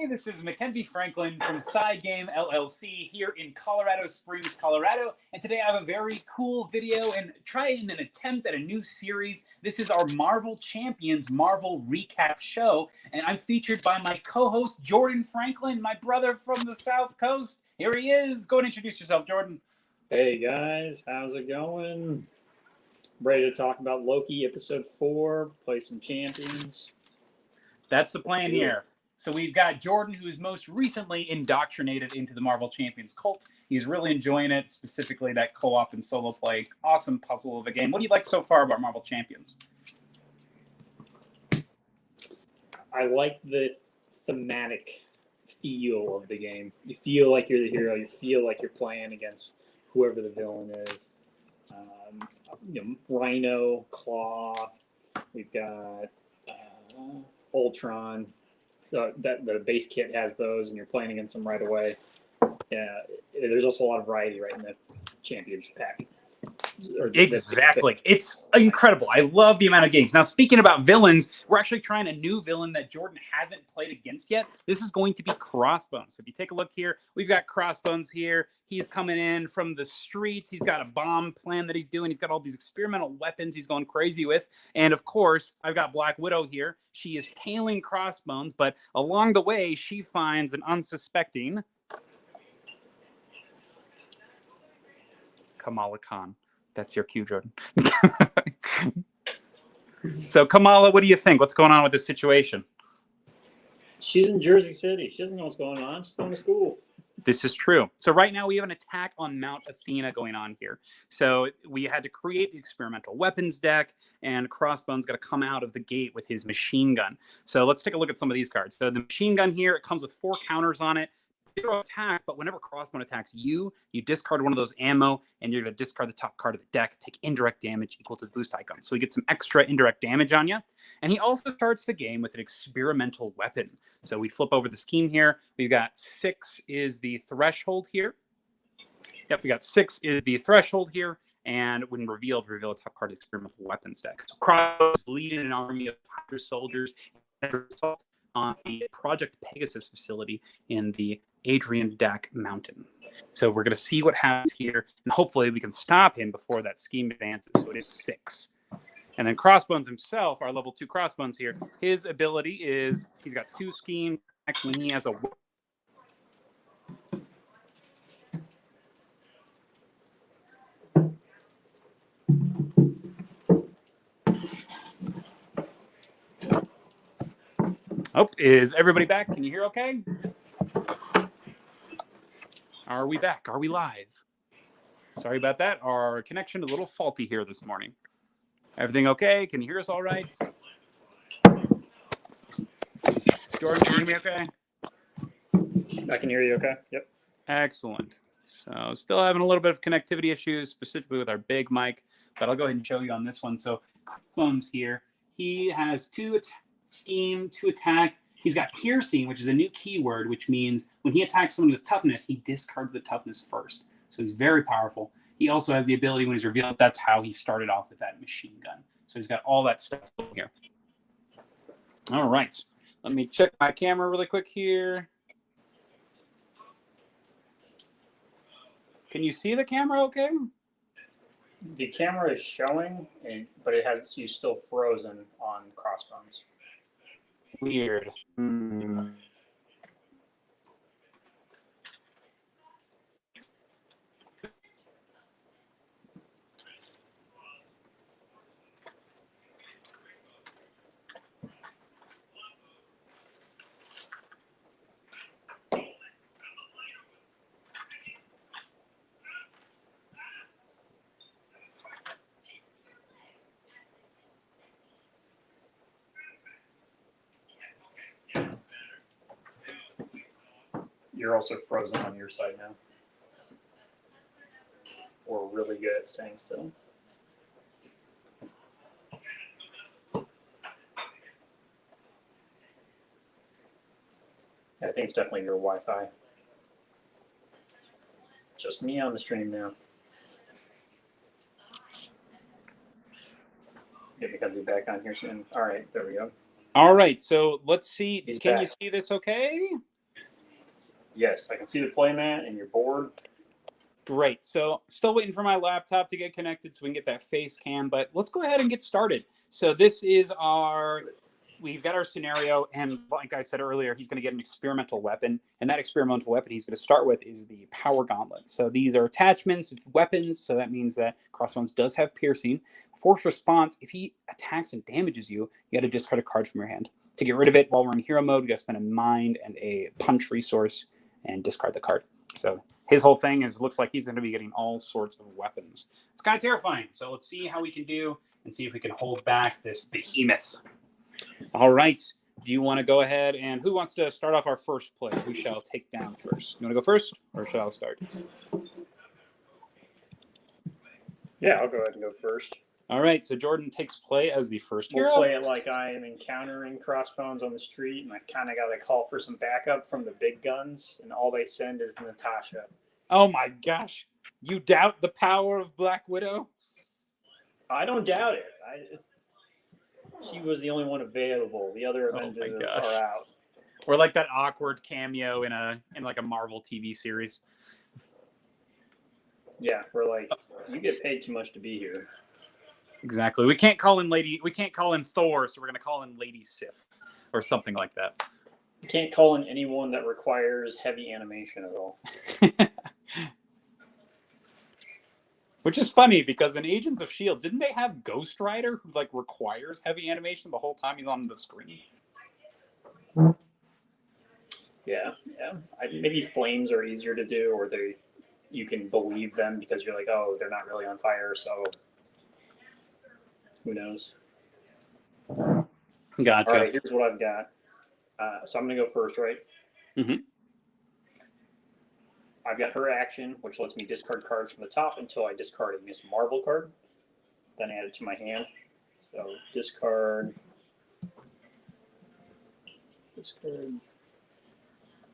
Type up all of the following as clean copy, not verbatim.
this is Mackenzie Franklin from SideGameLLC here in Colorado Springs, Colorado. And today I have a very cool video and trying an attempt at a new series. This is our Marvel Champions Marvel Recap Show. And I'm featured by my co-host, Jordan Franklin, my brother from the South Coast. Here he is. Go and introduce yourself, Jordan. Hey guys, how's it going? Ready to talk about Loki episode 4, play some champions. That's the plan here. So we've got Jordan, who is most recently indoctrinated into the Marvel Champions cult. He's really enjoying it, specifically that co-op and solo play. Awesome puzzle of a game. What do you like so far about Marvel Champions? I like the thematic feel of the game. You feel like you're the hero. You feel like you're playing against whoever the villain is. Rhino, Claw. We've got Ultron. So that the base kit has those, and you're playing against them right away. Yeah, there's also a lot of variety right in the Champions pack. Exactly. It's incredible. I love the amount of games. Now, speaking about villains, we're actually trying a new villain that Jordan hasn't played against yet. This is going to be Crossbones. So if you take a look here, we've got Crossbones here. He's coming in from the streets. He's got a bomb plan that he's doing. He's got all these experimental weapons he's going crazy with. And of course, I've got Black Widow here. She is tailing Crossbones, but along the way, she finds an unsuspecting Kamala Khan. That's your cue, Jordan. So, Kamala, what do you think? What's going on with this situation? She's in Jersey City. She doesn't know what's going on. She's going to school. This is true. So right now we have an attack on Mount Athena going on here. So we had to create the experimental weapons deck, and Crossbones got to come out of the gate with his machine gun. So let's take a look at some of these cards. So the machine gun here, it comes with 4 counters on it. 0 attack, but whenever Crossbone attacks you, you discard one of those ammo, and you're going to discard the top card of the deck, take indirect damage equal to the boost icon. So he gets some extra indirect damage on you. And he also starts the game with an experimental weapon. So we flip over the scheme here. We've got 6 is the threshold here. Yep, we got 6 is the threshold here. And when revealed, reveal a top card of the experimental weapons deck. So Crossbone is leading an army of Hydra soldiers on the Project Pegasus facility in the Adrian Dak Mountain. So we're going to see what happens here, and hopefully we can stop him before that scheme advances. So it is 6. And then Crossbones himself, our level 2 Crossbones here, his ability is he's got 2 scheme when he has a Oh, is everybody back? Can you hear okay? Are we back? Are we live? Sorry about that. Our connection is a little faulty here this morning. Everything okay? Can you hear us all right? Jordan, can you hear me okay? I can hear you okay. Yep. Excellent. So still having a little bit of connectivity issues, specifically with our big mic, but I'll go ahead and show you on this one. So Crossbones here, he has 2 scheme, 2 attack. He's got piercing, which is a new keyword, which means when he attacks someone with toughness, he discards the toughness first. So he's very powerful. He also has the ability when he's revealed, that's how he started off with that machine gun. So he's got all that stuff here. All right. Let me check my camera really quick here. Can you see the camera okay? The camera is showing, but it has you still frozen on Crossbones. Weird. You're also frozen on your side now. We're really good at staying still. I think it's definitely your Wi-Fi. Just me on the stream now. Get Mackenzie back on here soon. All right, there we go. All right, so let's see. He's Can back. you see this okay? Yes, I can see the playmat and your board. Great. So still waiting for my laptop to get connected so we can get that face cam, but let's go ahead and get started. So this is we've got our scenario, and like I said earlier, he's going to get an experimental weapon, and that experimental weapon he's going to start with is the power gauntlet. So these are attachments of weapons, so that means that Crossbones does have piercing. Force response, if he attacks and damages you, you got to discard a card from your hand. To get rid of it while we're in hero mode, we got to spend a mind and a punch resource and discard the card. So his whole thing looks like he's going to be getting all sorts of weapons. It's kind of terrifying. So let's see how we can do and see if we can hold back this behemoth. All right. Do you want to go ahead and who wants to start off our first play? Who shall take down first? You want to go first or shall I start? Yeah, I'll go ahead and go first. All right. So Jordan takes play as the first hero. We'll play it like I am encountering Crossbones on the street, and I've kind of got to call for some backup from the big guns, and all they send is Natasha. Oh my gosh. You doubt the power of Black Widow? I don't doubt it. She was the only one available. The other Avengers are out. Or like that awkward cameo in like a Marvel TV series. Yeah, we're like, you get paid too much to be here. Exactly. We can't call in Thor, so we're gonna call in Lady Sif or something like that. You can't call in anyone that requires heavy animation at all. Which is funny because in Agents of S.H.I.E.L.D., didn't they have Ghost Rider who like requires heavy animation the whole time he's on the screen? Yeah. Maybe flames are easier to do, or you can believe them because you're like, oh, they're not really on fire, so who knows? Gotcha. All right, here's what I've got. So I'm going to go first, right? Mm-hmm. I've got her action, which lets me discard cards from the top until I discard a Miss Marvel card. Then add it to my hand. So discard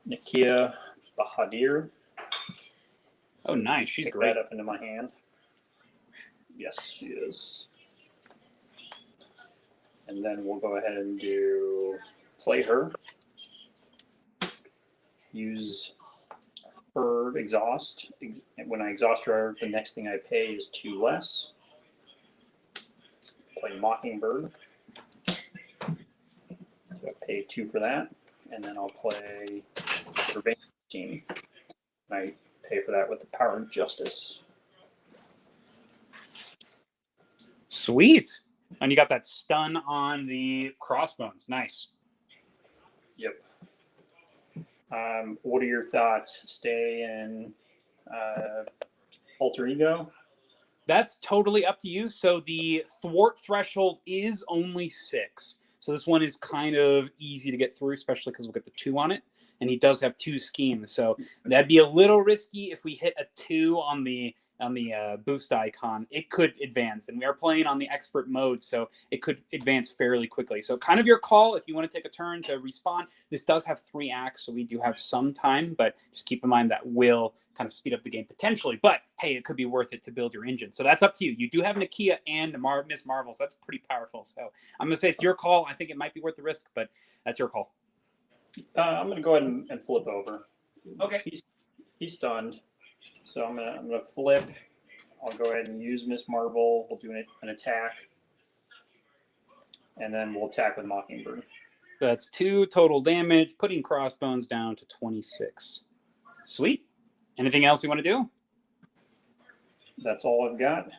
Nakia Bahadir. Oh, nice. She's Pick great. that up into my hand. Yes, she is. And then we'll go ahead and play her. Use her exhaust. When I exhaust her, the next thing I pay is 2 less. Play Mockingbird. So I pay 2 for that. And then I'll play Revenge Team. I pay for that with the Power of Justice. Sweet. And you got that stun on the Crossbones. Nice. Yep. What are your thoughts? Stay in Alter Ego? That's totally up to you. So the thwart threshold is only 6. So this one is kind of easy to get through, especially because we'll get the 2 on it. And he does have 2 schemes. So that'd be a little risky if we hit a 2 on the boost icon. It could advance, and we are playing on the expert mode, so it could advance fairly quickly. So kind of your call if you want to take a turn to respawn. This does have 3 acts, so we do have some time, but just keep in mind that will kind of speed up the game potentially. But hey, it could be worth it to build your engine. So that's up to you. You do have Nakia and Miss Marvel, so that's pretty powerful. So I'm gonna say it's your call. I think it might be worth the risk, but that's your call. I'm gonna go ahead and flip over. Okay. He's stunned. So I'm gonna flip. I'll go ahead and use Miss Marvel. We'll do an attack, and then we'll attack with Mockingbird. That's 2 total damage, putting Crossbones down to 26. Sweet. Anything else you want to do? That's all I've got.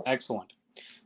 Excellent.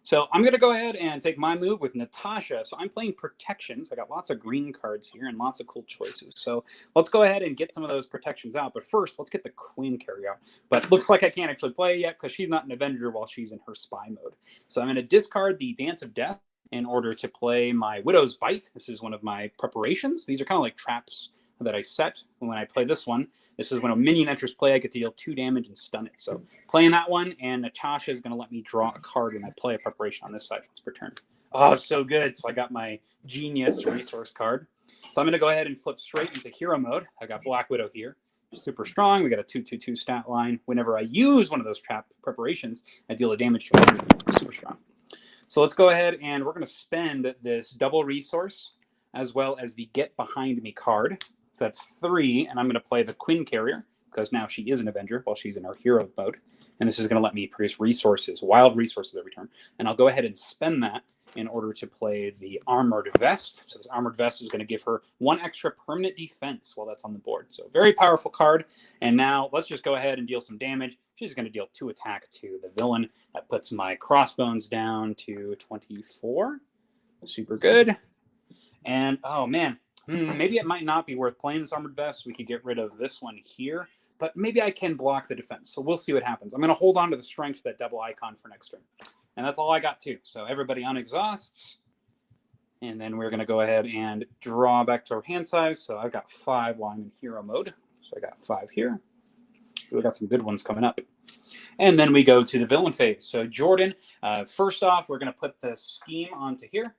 So I'm going to go ahead and take my move with Natasha. So I'm playing protections. I got lots of green cards here and lots of cool choices. So let's go ahead and get some of those protections out. But first, let's get the Queen carry out. But looks like I can't actually play yet because she's not an Avenger while she's in her spy mode. So I'm going to discard the Dance of Death in order to play my Widow's Bite. This is one of my preparations. These are kind of like traps that I set when I play this one. This is when a minion enters play, I get to deal 2 damage and stun it. So playing that one, and Natasha is going to let me draw a card when I play a preparation on this side. Let's return. Oh, so good. So I got my Genius resource card. So I'm going to go ahead and flip straight into hero mode. I got Black Widow here. Super strong. We got a 2/2/2 stat line. Whenever I use one of those trap preparations, I deal a damage to it. Super strong. So let's go ahead and we're going to spend this double resource as well as the Get Behind Me card. So that's 3, and I'm going to play the Quinn Carrier, because now she is an Avenger while she's in her hero mode. And this is going to let me produce resources, wild resources every turn. And I'll go ahead and spend that in order to play the Armored Vest. So this Armored Vest is going to give her 1 extra permanent defense while that's on the board. So very powerful card. And now let's just go ahead and deal some damage. She's going to deal 2 attack to the villain. That puts my crossbones down to 24. Super good. And, oh man, maybe it might not be worth playing this Armored Vest. We could get rid of this one here. But maybe I can block the defense. So we'll see what happens. I'm going to hold on to the strength of that double icon for next turn. And that's all I got too. So everybody unexhausts. And then we're going to go ahead and draw back to our hand size. So I've got 5 while I'm in hero mode. So I got 5 here. We got some good ones coming up. And then we go to the villain phase. So Jordan, first off, we're going to put the scheme onto here.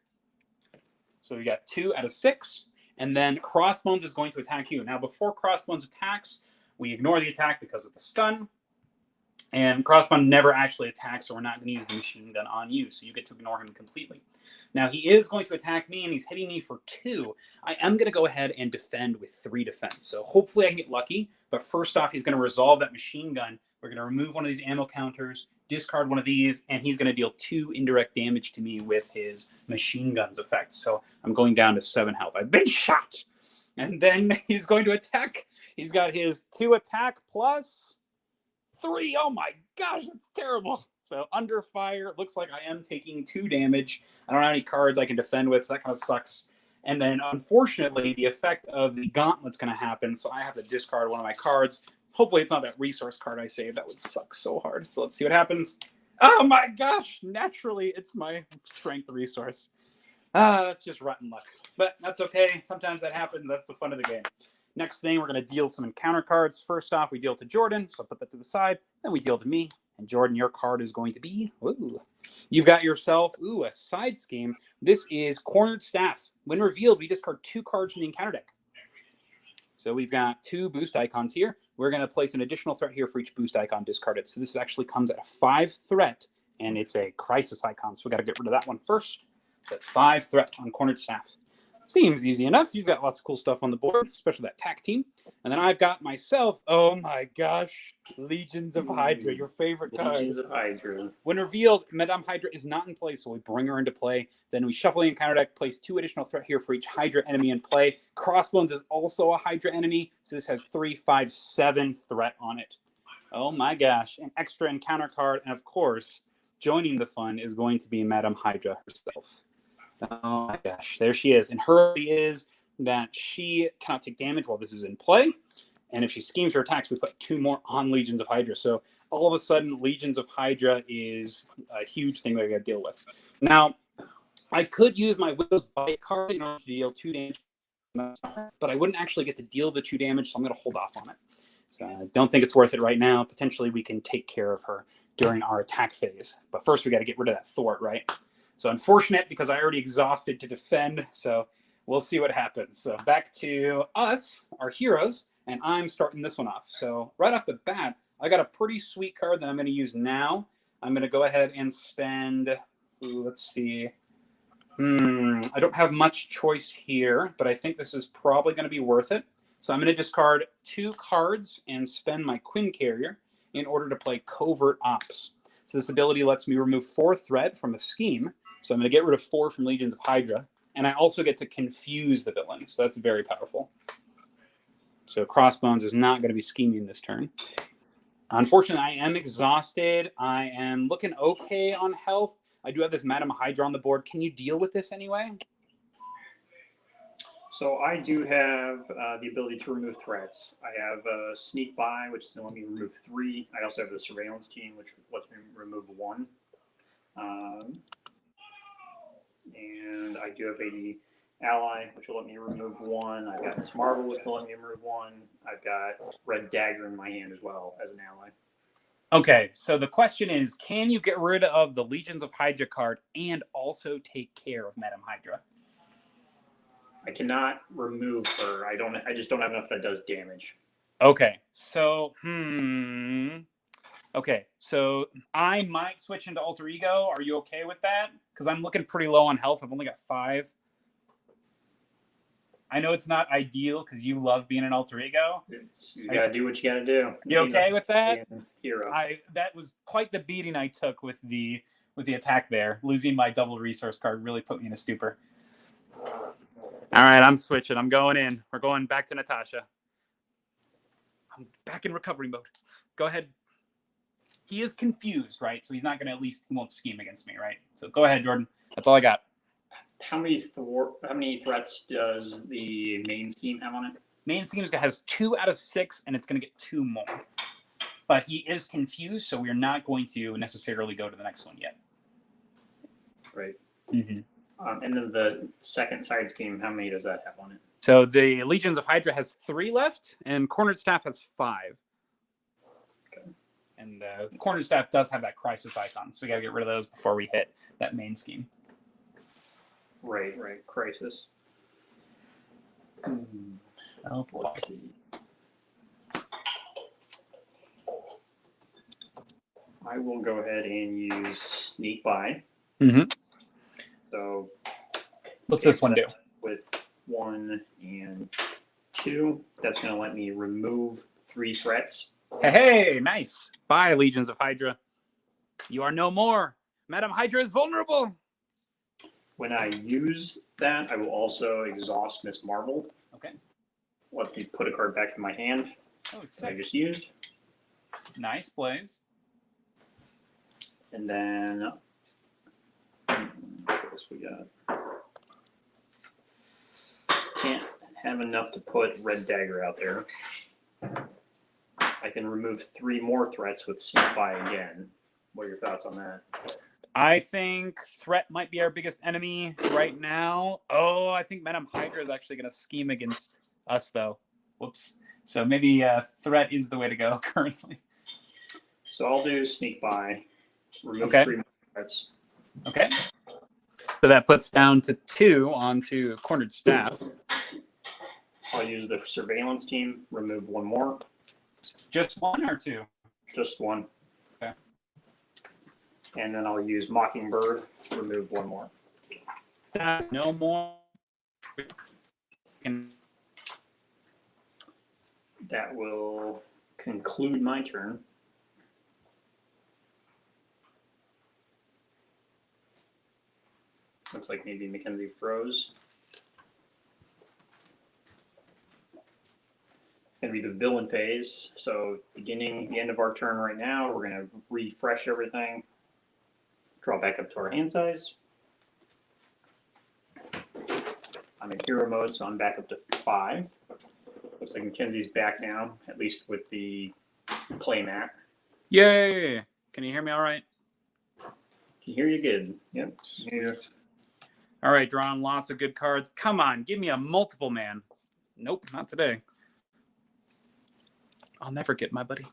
So we got 2 out of 6. And then Crossbones is going to attack you. Now before Crossbones attacks, we ignore the attack because of the stun. And Crossbone never actually attacks, so we're not going to use the machine gun on you. So you get to ignore him completely. Now, he is going to attack me, and he's hitting me for 2. I am going to go ahead and defend with 3 defense. So hopefully I can get lucky. But first off, he's going to resolve that machine gun. We're going to remove one of these ammo counters, discard one of these, and he's going to deal 2 indirect damage to me with his machine gun's effect. So I'm going down to 7 health. I've been shot. And then he's going to attack. He's got his 2 attack plus 3. Oh my gosh, that's terrible. So under fire, it looks like I am taking 2 damage. I don't have any cards I can defend with, so that kind of sucks. And then unfortunately, the effect of the gauntlet's going to happen, so I have to discard one of my cards. Hopefully it's not that resource card I saved. That would suck so hard. So let's see what happens. Oh my gosh, naturally it's my strength resource. That's just rotten luck. But that's okay. Sometimes that happens. That's the fun of the game. Next thing, we're going to deal some encounter cards. First off, we deal to Jordan, so I'll put that to the side. Then we deal to me. And Jordan, your card is going to be, you've got yourself, a side scheme. This is Cornered Staff. When revealed, we discard 2 cards from the encounter deck. So we've got 2 boost icons here. We're going to place an additional threat here for each boost icon discarded. So this actually comes at a 5 threat, and it's a crisis icon. So we got to get rid of that one first. That's 5 threat on Cornered Staff. Seems easy enough. You've got lots of cool stuff on the board, especially that tack team. And then I've got myself, oh my gosh, Legions of Hydra, your favorite card. Legions of Hydra. When revealed, Madame Hydra is not in play, so we bring her into play. Then we shuffle the encounter deck, place 2 additional threat here for each Hydra enemy in play. Crossbones is also a Hydra enemy, so this has 3, 5, 7 threat on it. Oh my gosh, an extra encounter card. And of course, joining the fun is going to be Madame Hydra herself. Oh my gosh, there she is. And her ability is that she cannot take damage while this is in play. And if she schemes her attacks, we put 2 more on Legions of Hydra. So all of a sudden, Legions of Hydra is a huge thing that I got to deal with. Now, I could use my Will's Bite card in order to deal 2 damage, but I wouldn't actually get to deal the 2 damage, so I'm going to hold off on it. So I don't think it's worth it right now. Potentially, we can take care of her during our attack phase. But first, we got to get rid of that thwart, right? So unfortunate because I already exhausted to defend. So we'll see what happens. So back to us, our heroes, and I'm starting this one off. So right off the bat, I got a pretty sweet card that I'm going to use now. I'm going to go ahead and spend, let's see. I don't have much choice here, but I think this is probably going to be worth it. So I'm going to discard 2 cards and spend my Quinn Carrier in order to play Covert Ops. So this ability lets me remove 4 threat from a scheme. So I'm going to get rid of 4 from Legions of Hydra. And I also get to confuse the villain. So that's very powerful. So Crossbones is not going to be scheming this turn. Unfortunately, I am exhausted. I am looking okay on health. I do have this Madame Hydra on the board. Can you deal with this anyway? So I do have the ability to remove threats. I have Sneak By, which is going to let me remove 3. I also have the Surveillance Team, which lets me remove 1. And I do have a Ally, which will let me remove 1. I've got Miss Marvel, which will let me remove 1. I've got Red Dagger in my hand as well as an ally. Okay, so the question is, can you get rid of the Legions of Hydra card and also take care of Madame Hydra? I cannot remove her. I just don't have enough that does damage. Okay, so okay, so I might switch into Alter Ego. Are you okay with that? Because I'm looking pretty low on health. I've only got 5. I know it's not ideal because you love being an alter ego. You gotta do what you gotta do. You okay with that? Hero. That was quite the beating I took with the attack there. Losing my double resource card really put me in a stupor. All right, I'm switching. I'm going in. We're going back to Natasha. I'm back in recovery mode. Go ahead. He is confused, right? So he's not going to, he won't scheme against me, right? So go ahead, Jordan. That's all I got. How many threats does the main scheme have on it? Main scheme has 2 out of 6, and it's going to get 2 more. But he is confused, so we're not going to necessarily go to the next one yet. Right. Mm-hmm. And then the second side scheme, how many does that have on it? So the Legions of Hydra has 3 left, and Cornered Staff has 5. Okay. And Cornered Staff does have that crisis icon, so we got to get rid of those before we hit that main scheme. Right. Crisis. Oh, boy. Let's see. I will go ahead and use Sneak By. Mm-hmm. So what's this one do? With 1 and 2, that's going to let me remove 3 threats. Hey, nice. Bye, Legions of Hydra. You are no more. Madam Hydra is vulnerable. When I use that, I will also exhaust Miss Marvel. Okay. Let me put a card back in my hand. Oh, I just used. Nice plays. And then what else we got? Can't have enough to put Red Dagger out there. I can remove 3 more threats with Sneak By again. What are your thoughts on that? I think Threat might be our biggest enemy right now. Oh, I think Madam Hydra is actually going to scheme against us, though. Whoops. So maybe Threat is the way to go currently. So I'll do Sneak By. Remove 3 more threats. Okay. So that puts down to 2 onto Cornered Staff. I'll use the Surveillance Team. Remove 1 more. Just 1 or 2? Just 1. Okay. And then I'll use Mockingbird. Remove 1 more. No more. That will conclude my turn. Looks like maybe Mackenzie froze. It's going to be the villain phase. So the end of our turn right now, we're going to refresh everything. Draw back up to our hand size. I'm in hero mode, so I'm back up to 5. Looks like Mackenzie's back now, at least with the playmat. Yay! Can you hear me all right? Can hear you good. Yep. Sweet. All right, drawing lots of good cards. Come on, give me a multiple man. Nope, not today. I'll never get my buddy.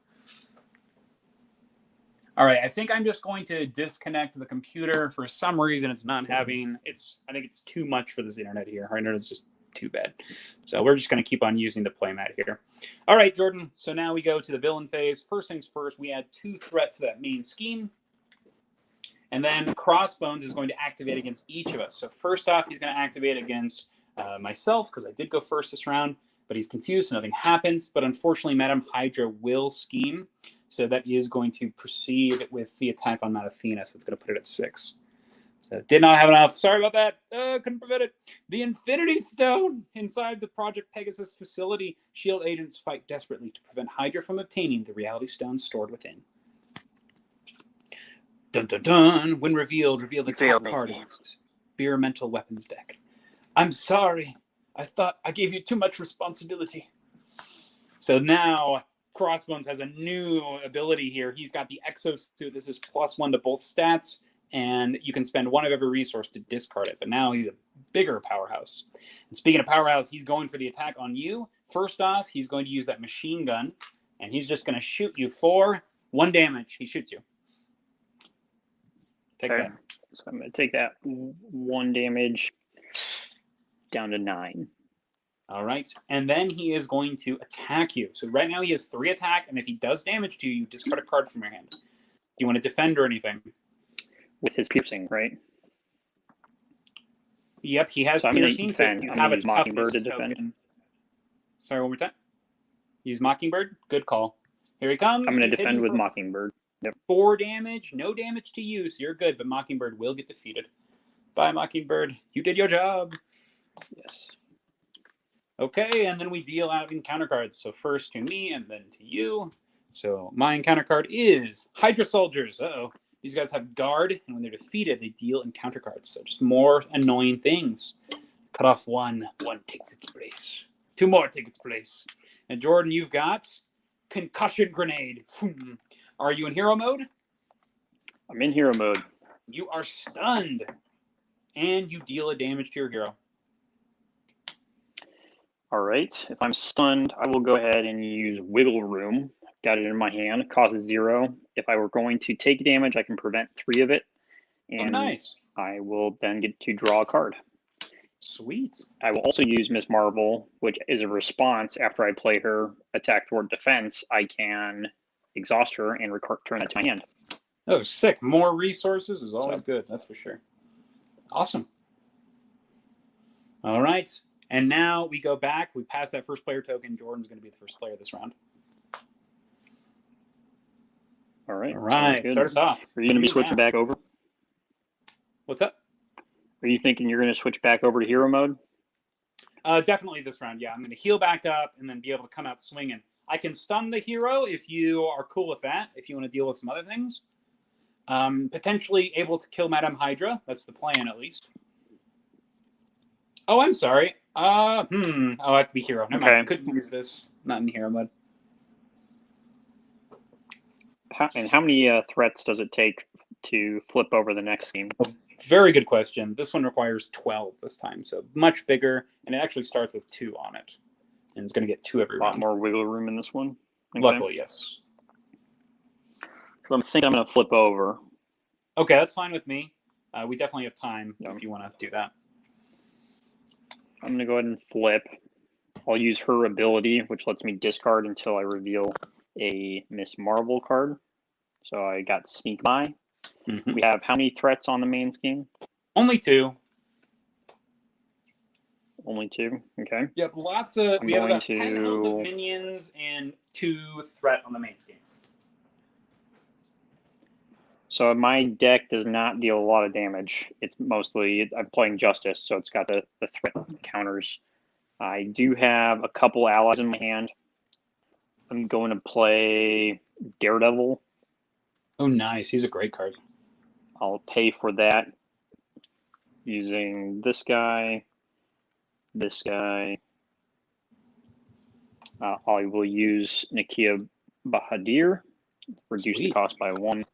All right, I think I'm just going to disconnect the computer. For some reason, it's not having, I think it's too much for this internet here. Our internet's just too bad. So we're just going to keep on using the playmat here. All right, Jordan. So now we go to the villain phase. First things first, we add 2 threat to that main scheme. And then Crossbones is going to activate against each of us. So first off, he's going to activate against myself because I did go first this round, but he's confused, so nothing happens. But unfortunately, Madam Hydra will scheme. So that is going to proceed with the attack on Mount Athena. So it's going to put it at 6. So did not have enough. Sorry about that. Couldn't prevent it. The Infinity Stone inside the Project Pegasus facility. SHIELD agents fight desperately to prevent Hydra from obtaining the Reality Stone stored within. Dun dun dun. When reveal the top card of the experimental weapons deck. I'm sorry. I thought I gave you too much responsibility. So now Crossbones has a new ability here. He's got the Exosuit. This is +1 to both stats, and you can spend 1 of every resource to discard it. But now he's a bigger powerhouse. And speaking of powerhouse, he's going for the attack on you. First off, he's going to use that machine gun, and he's just going to shoot you for 1 damage. He shoots you. Take that. So I'm going to take that 1 damage down to 9. All right. And then he is going to attack you. So right now he has 3 attack, and if he does damage to you, you discard a card from your hand. Do you want to defend or anything? With his piercing, right? Yep, he has So I'm going to piercing, so if defend. you I'm have going a to use Mockingbird toughness to defend. token... Sorry, one more time. Use Mockingbird. Good call. Here he comes. I'm going to He's defend hitting with for Mockingbird. Yep. 4 damage. No damage to you, so you're good, but Mockingbird will get defeated. Bye, Mockingbird. You did your job. Yes. Okay, and then we deal out encounter cards. So first to me and then to you. So my encounter card is Hydra Soldiers. Uh-oh. These guys have guard, and when they're defeated, they deal encounter cards. So just more annoying things. Cut off 1. 1 takes its place. 2 more take its place. And Jordan, you've got Concussion Grenade. Are you in hero mode? I'm in hero mode. You are stunned. And you deal a damage to your hero. All right. If I'm stunned, I will go ahead and use Wiggle Room. Got it in my hand. It causes 0. If I were going to take damage, I can prevent 3 of it. And nice. I will then get to draw a card. Sweet. I will also use Miss Marvel, which is a response after I play her attack toward defense. I can exhaust her and return that to my hand. Oh, sick. More resources is always good. That's for sure. Awesome. All right. And now we go back. We pass that first player token. Jordan's going to be the first player this round. All right. All right. Start us off. Are you going to be switching back over? What's up? Are you thinking you're going to switch back over to hero mode? Definitely this round. Yeah, I'm going to heal back up and then be able to come out swinging. I can stun the hero if you are cool with that, if you want to deal with some other things. Potentially able to kill Madame Hydra. That's the plan, at least. Oh, I'm sorry. Oh, I have to be hero. Never mind. Couldn't use this. Not in hero mode. And how many threats does it take to flip over the next scheme? Very good question. This one requires 12 this time, so much bigger, and it actually starts with 2 on it. And it's going to get 2 every round. A lot more wiggle room in this one. Okay. Luckily, yes. So I'm thinking I'm going to flip over. Okay, that's fine with me. We definitely have time if you want to do that. I'm going to go ahead and flip. I'll use her ability, which lets me discard until I reveal a Miss Marvel card. So I got Sneak By. We have how many threats on the main scheme? Only 2. Only 2. Okay. Yep, lots of. We have about 10 health of minions and 2 threat on the main scheme. So my deck does not deal a lot of damage. It's mostly I'm playing Justice, so it's got the threat counters. I do have a couple allies in my hand. I'm going to play Daredevil. Oh, nice. He's a great card. I'll pay for that using this guy, this guy. I will use Nakia Bahadir, reduce the cost by 1,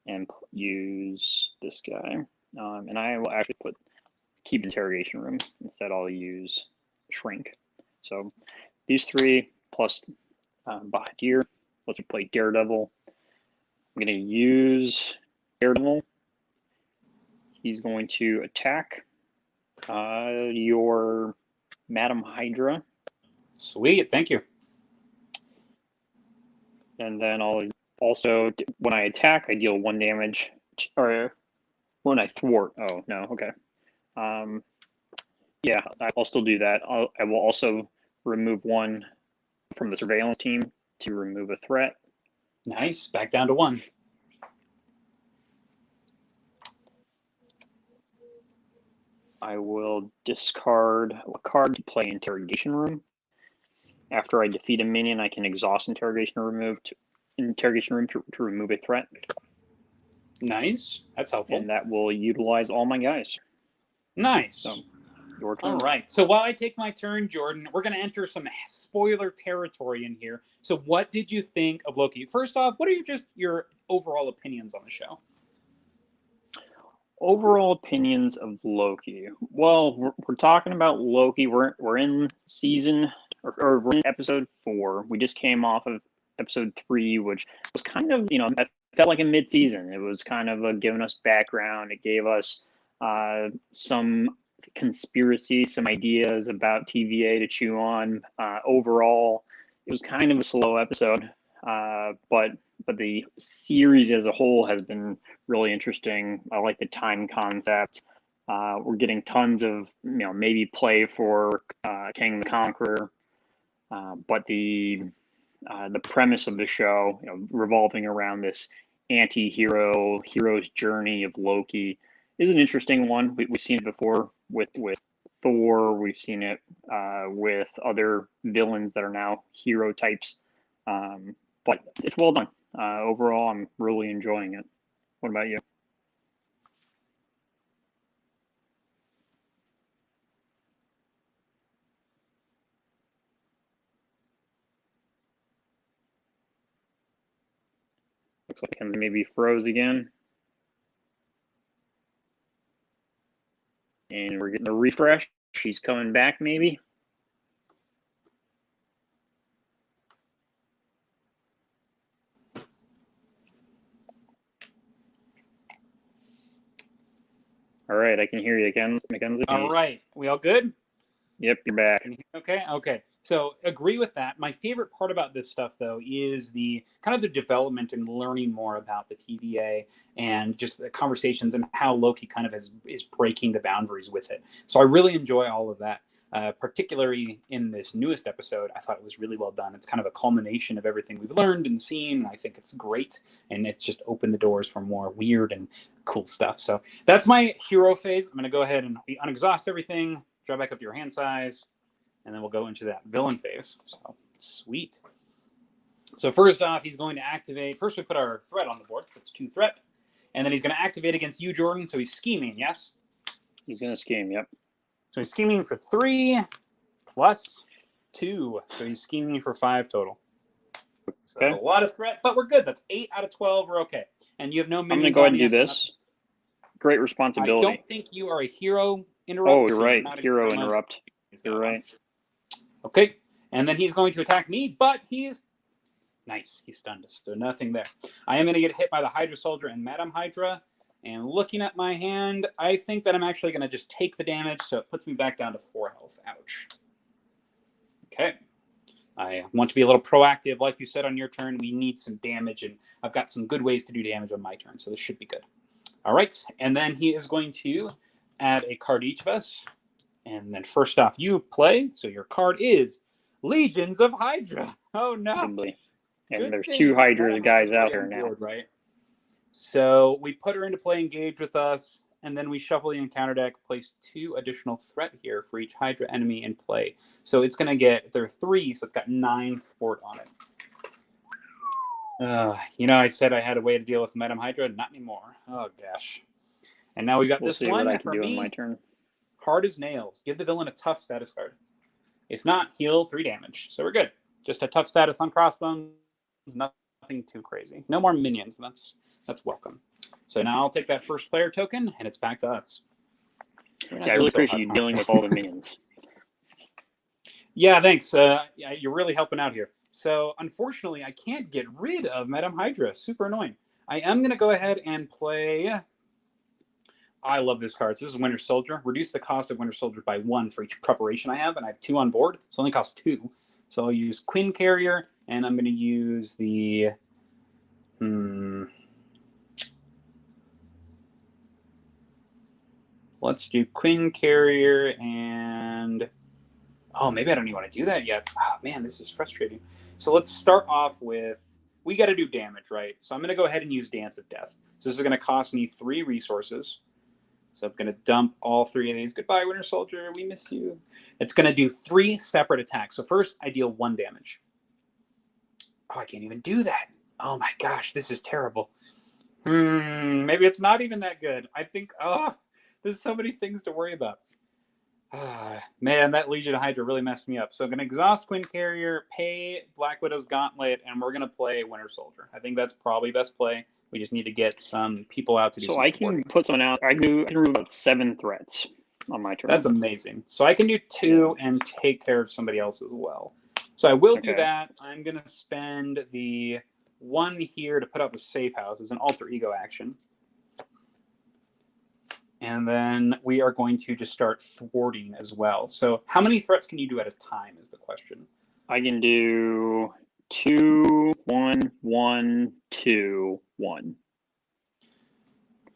and use this guy. And I will actually keep Interrogation Room. Instead, I'll use Shrink. So these 3 plus Bahadir. Let's play Daredevil. I'm going to use Daredevil. He's going to attack your Madam Hydra. Sweet, thank you. And then I'll also, when I attack, I deal 1 damage. Or when I thwart. Oh, no, okay. Yeah, I'll still do that. I will also remove 1 from the surveillance team to remove a threat. Nice, back down to 1. I will discard a card to play Interrogation Room. After I defeat a minion, I can exhaust Interrogation Room to remove a threat. Nice, that's helpful. And that will utilize all my guys. Nice. So, your turn. All right. So while I take my turn, Jordan, we're going to enter some spoiler territory in here. So what did you think of Loki? First off, what are your overall opinions on the show? Overall opinions of Loki. Well, we're talking about Loki. We're in season or we're in episode 4. We just came off of episode 3, which was kind of it felt like a mid-season. It was kind of giving us background. It gave us some conspiracy, some ideas about TVA to chew on. Overall, it was kind of a slow episode, but the series as a whole has been really interesting. I like the time concept. We're getting tons of, maybe play for King the Conqueror, but the premise of the show, revolving around this anti-hero hero's journey of Loki, is an interesting one. We've seen it before with Thor. We've seen it with other villains that are now hero types, but it's well done. Overall, I'm really enjoying it. What about you? Looks like him maybe froze again. And we're getting a refresh. She's coming back, maybe. All right, I can hear you, Mackenzie. All right, we all good? Yep, you're back. Okay. So agree with that. My favorite part about this stuff, though, is the kind of the development and learning more about the TVA and just the conversations and how Loki kind of is breaking the boundaries with it. So I really enjoy all of that. Particularly in this newest episode, I thought it was really well done. It's kind of a culmination of everything we've learned and seen. I think it's great, and it's just opened the doors for more weird and cool stuff. So that's my hero phase. I'm going to go ahead and unexhaust everything, draw back up to your hand size, and then we'll go into that villain phase. So sweet. So first off, he's going to activate. First, we put our threat on the board. That's 2 threat, and then he's going to activate against you, Jordan. So he's scheming. Yes. He's going to scheme. Yep. So he's scheming for 3 plus 2. So he's scheming for 5 total. So that's a lot of threat, but we're good. That's 8 out of 12. We're okay. And you have no minions. I'm going to go ahead and do this. Great responsibility. I don't think you are a hero interrupt. Oh, you're right. Hero interrupt. You're right. Okay. And then he's going to attack me, but he is nice. He stunned us. So nothing there. I am going to get hit by the Hydra Soldier and Madam Hydra. And looking at my hand, I think that I'm actually going to just take the damage, so it puts me back down to 4 health. Ouch. Okay. I want to be a little proactive. Like you said on your turn, we need some damage, and I've got some good ways to do damage on my turn, so this should be good. All right. And then he is going to add a card to each of us. And then first off, you play. So your card is Legions of Hydra. Oh, no. And there's 2 Hydra guys out there now. Right? So we put her into play, engage with us, and then we shuffle the encounter deck, place 2 additional threat here for each Hydra enemy in play. So it's going to get, there are 3, so it's got 9 fort on it. I said I had a way to deal with Madam Hydra. Not anymore. Oh, gosh. And now we got this one. What I can do in my turn. Hard as nails. Give the villain a tough status card. If not, heal 3 damage. So we're good. Just a tough status on Crossbones. Nothing too crazy. No more minions. That's welcome. So now I'll take that first player token, and it's back to us. Yeah, I really appreciate you dealing with all the minions. Yeah, thanks. You're really helping out here. So unfortunately, I can't get rid of Madam Hydra. Super annoying. I am going to go ahead and play... I love this card. So this is Winter Soldier. Reduce the cost of Winter Soldier by 1 for each preparation I have, and I have 2 on board. So it only costs 2. So I'll use Queen Carrier, and I'm going to use the... Let's do Queen Carrier and... Oh, maybe I don't even want to do that yet. Oh, man, this is frustrating. So let's start off with... We got to do damage, right? So I'm going to go ahead and use Dance of Death. So this is going to cost me 3 resources. So I'm going to dump all 3 of these. Goodbye, Winter Soldier. We miss you. It's going to do 3 separate attacks. So first, I deal 1 damage. Oh, I can't even do that. Oh, my gosh. This is terrible. Maybe it's not even that good. I think... there's so many things to worry about. Man, that Legion of Hydra really messed me up. So I'm going to exhaust Queen Carrier, pay Black Widow's Gauntlet, and we're going to play Winter Soldier. I think that's probably best play. We just need to get some people out to do So I can put someone out. I can remove about 7 threats on my turn. That's amazing. So I can do 2 and take care of somebody else as well. So I will do that. I'm going to spend the 1 here to put out the safe house as an alter ego action. And then we are going to just start thwarting as well. So how many threats can you do at a time is the question. I can do 2, 1, 1, 2, 1.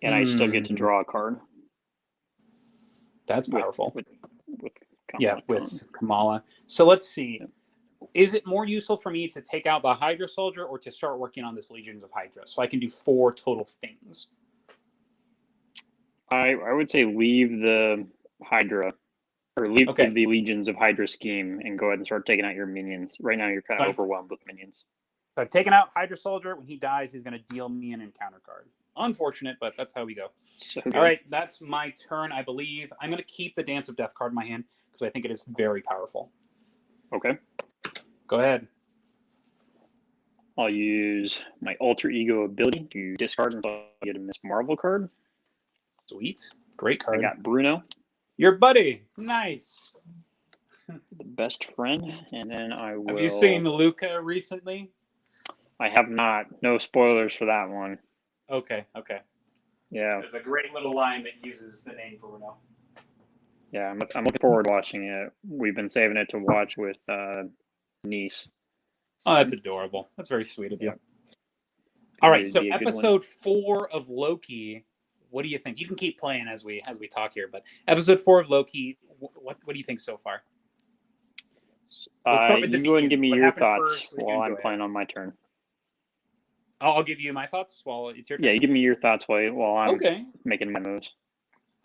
And I still get to draw a card. That's powerful. With Yeah, Kamala. with Kamala. So let's see. Yeah. Is it more useful for me to take out the Hydra Soldier or to start working on this Legions of Hydra? So I can do 4 total things. I would say leave the Hydra, or leave Okay. the Legions of Hydra scheme and go ahead and start taking out your minions. Right now, you're kind of overwhelmed with minions. So I've taken out Hydra Soldier. When he dies, he's going to deal me an encounter card. Unfortunate, but that's how we go. So all right, that's my turn, I believe. I'm going to keep the Dance of Death card in my hand because I think it is very powerful. Okay. Go ahead. I'll use my alter ego ability to discard until I get a Miss Marvel card. Sweet. Great card. I got Bruno. Your buddy. Nice. The best friend. And then I will... Have you seen Luca recently? I have not. No spoilers for that one. Okay. Yeah. There's a great little line that uses the name Bruno. Yeah, I'm looking forward to watching it. We've been saving it to watch with niece. Oh, that's adorable. That's very sweet of you. Yeah. All right, so episode 4 of Loki. What do you think? You can keep playing as we talk here, but episode 4 of Loki. What do you think so far? You go ahead and give me your thoughts while I'm playing on my turn. I'll give you my thoughts while it's your turn. Yeah, you give me your thoughts while I'm making my moves.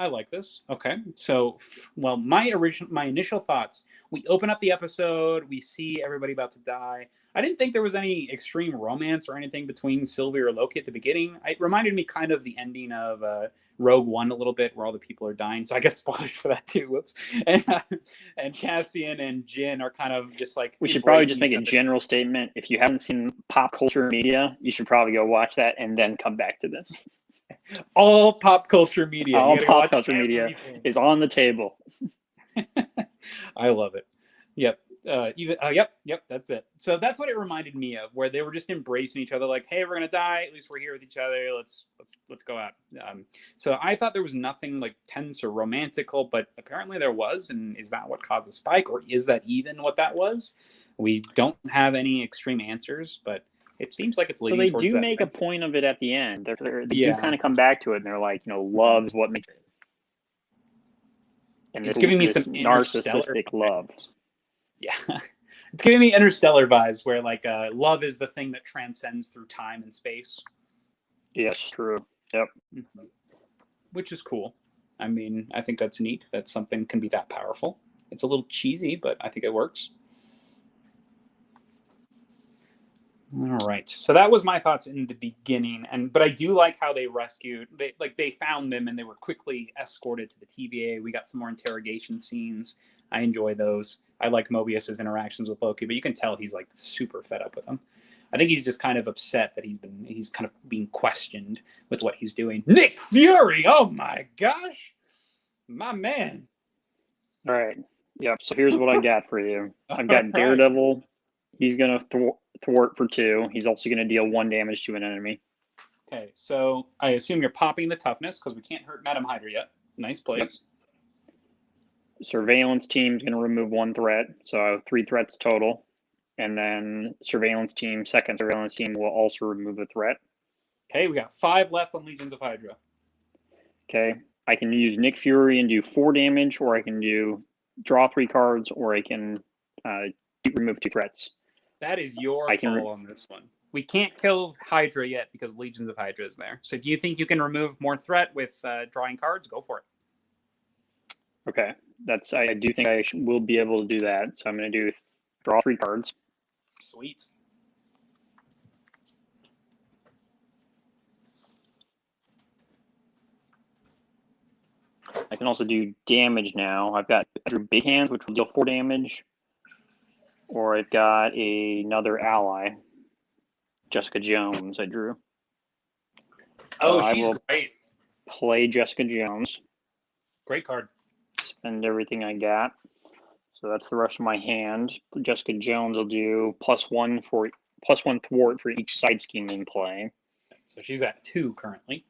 I like this. Okay. So, well, my initial thoughts, we open up the episode, we see everybody about to die. I didn't think there was any extreme romance or anything between Sylvie or Loki at the beginning. It reminded me kind of the ending of Rogue One a little bit, where all the people are dying. So I guess spoilers for that too. Whoops. And Cassian and Jin are kind of just like... We should probably just make a general statement. If you haven't seen pop culture media, you should probably go watch that and then come back to this. All pop culture media. All pop culture media is on the table. I love it. Yep. Yep. That's it. So that's what it reminded me of, where they were just embracing each other, like, "Hey, we're gonna die. At least we're here with each other. Let's go out." So I thought there was nothing like tense or romantical, but apparently there was. And is that what caused the spike, or is that even what that was? We don't have any extreme answers, but it seems like it's leading towards that. So they do make a point of it at the end. They do kind of come back to it, and they're like, love is what makes it. And it's giving me some narcissistic love. Yeah, it's giving me Interstellar vibes, where like love is the thing that transcends through time and space. Yes, true. Yep. Mm-hmm. Which is cool. I mean, I think that's neat that something can be that powerful. It's a little cheesy, but I think it works. All right. So that was my thoughts in the beginning, but I do like how they found them and they were quickly escorted to the TVA. We got some more interrogation scenes. I enjoy those. I like Mobius's interactions with Loki, but you can tell he's like super fed up with him. I think he's just kind of upset that he's kind of being questioned with what he's doing. Nick Fury, oh my gosh, my man. All right. Yep. So here's what I got for you. I've got Daredevil. He's gonna thwart for 2. He's also gonna deal 1 damage to an enemy. Okay. So I assume you're popping the toughness because we can't hurt Madam Hydra yet. Nice place. Yep. Surveillance team's going to remove 1 threat, so I have 3 threats total. And then second surveillance team will also remove a threat. Okay, we got 5 left on Legions of Hydra. Okay, I can use Nick Fury and do 4 damage, or I can draw 3 cards, or I can remove 2 threats. That is your call on this one. We can't kill Hydra yet because Legions of Hydra is there. So if you think you can remove more threat with drawing cards, go for it. Okay, I do think I will be able to do that. So I'm going to draw 3 cards. Sweet. I can also do damage now. I've got big hands, which will deal 4 damage. Or I've got another ally, Jessica Jones, I drew. Oh, she's great. Play Jessica Jones. Great card. Spend everything I got. So that's the rest of my hand. Jessica Jones will do +1 thwart for each side scheme in play. So she's at 2 currently.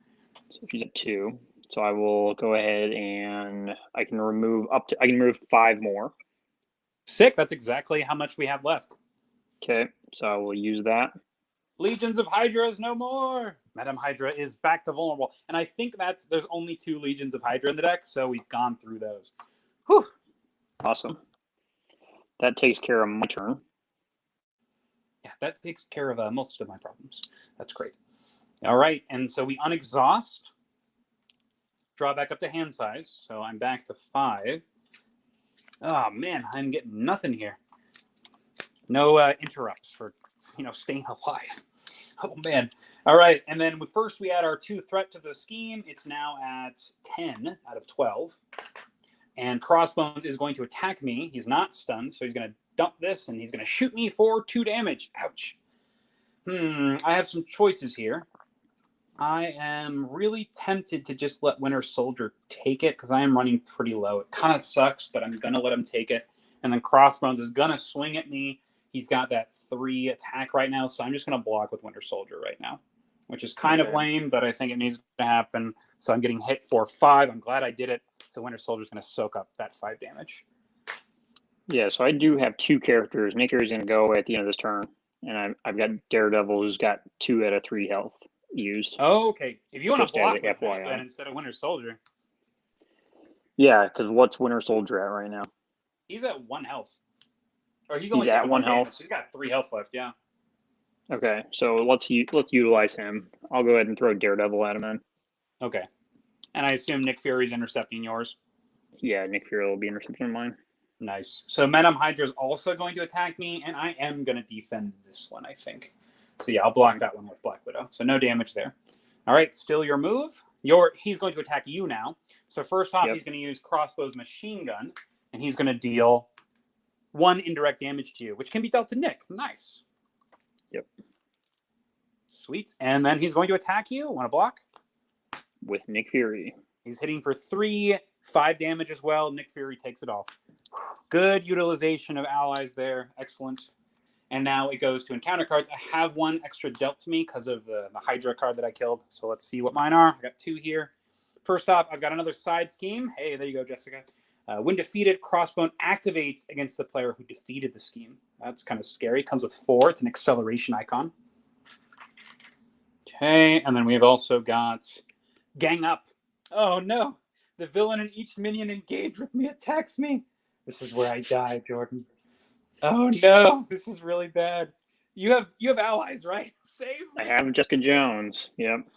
So she's at 2. So I will go ahead and I can remove 5 more. Sick. That's exactly how much we have left. Okay, so I will use that. Legions of Hydras no more. Madam Hydra is back to vulnerable. And I think there's only 2 Legions of Hydra in the deck, so we've gone through those. Whew. Awesome. That takes care of my turn. Yeah, that takes care of most of my problems. That's great. All right, and so we unexhaust. Draw back up to hand size, so I'm back to 5. Oh, man, I'm getting nothing here. No interrupts for, staying alive. Oh, man. All right, and then first we add our 2 threat to the scheme. It's now at 10 out of 12. And Crossbones is going to attack me. He's not stunned, so he's going to dump this, and he's going to shoot me for 2 damage. Ouch. I have some choices here. I am really tempted to just let Winter Soldier take it because I am running pretty low. It kind of sucks, but I'm going to let him take it. And then Crossbones is going to swing at me. He's got that 3 attack right now, so I'm just going to block with Winter Soldier right now, which is kind of lame, but I think it needs to happen. So I'm getting hit for 5. I'm glad I did it. So Winter Soldier's going to soak up that 5 damage. Yeah, so I do have 2 characters. Nick Fury's going to go at the end of this turn. And I've got Daredevil, who's got 2 out of 3 health used. Oh, okay. If you want to block with FYI. that instead of Winter Soldier. Yeah, because what's Winter Soldier at right now? He's at 1 health. Or he's only at taking 1 damage, health. so he's got 3 health left, yeah. Okay, so let's utilize him. I'll go ahead and throw Daredevil at him then. Okay. And I assume Nick Fury's intercepting yours? Yeah, Nick Fury will be intercepting mine. Nice. So Madam Hydra is also going to attack me, and I am going to defend this one, I think. So yeah, I'll block that one with Black Widow. So no damage there. All right, still your move. He's going to attack you now. So first off, he's going to use Crossbow's machine gun, and he's going to deal 1 indirect damage to you, which can be dealt to Nick. Nice. Yep. Sweet. And then he's going to attack you. Want to block? With Nick Fury. He's hitting for 3, 5 damage as well. Nick Fury takes it off. Good utilization of allies there. Excellent. And now it goes to encounter cards. I have 1 extra dealt to me because of the Hydra card that I killed. So let's see what mine are. I got 2 here. First off, I've got another side scheme. Hey, there you go, Jessica. When defeated, Crossbone activates against the player who defeated the scheme. That's kind of scary. Comes with 4. It's an acceleration icon. Okay, and then we've also got Gang Up. Oh, no. The villain and each minion engaged with me attacks me. This is where I die, Jordan. Oh, no. This is really bad. You have allies, right? Save me. I have Jessica Jones. Yep.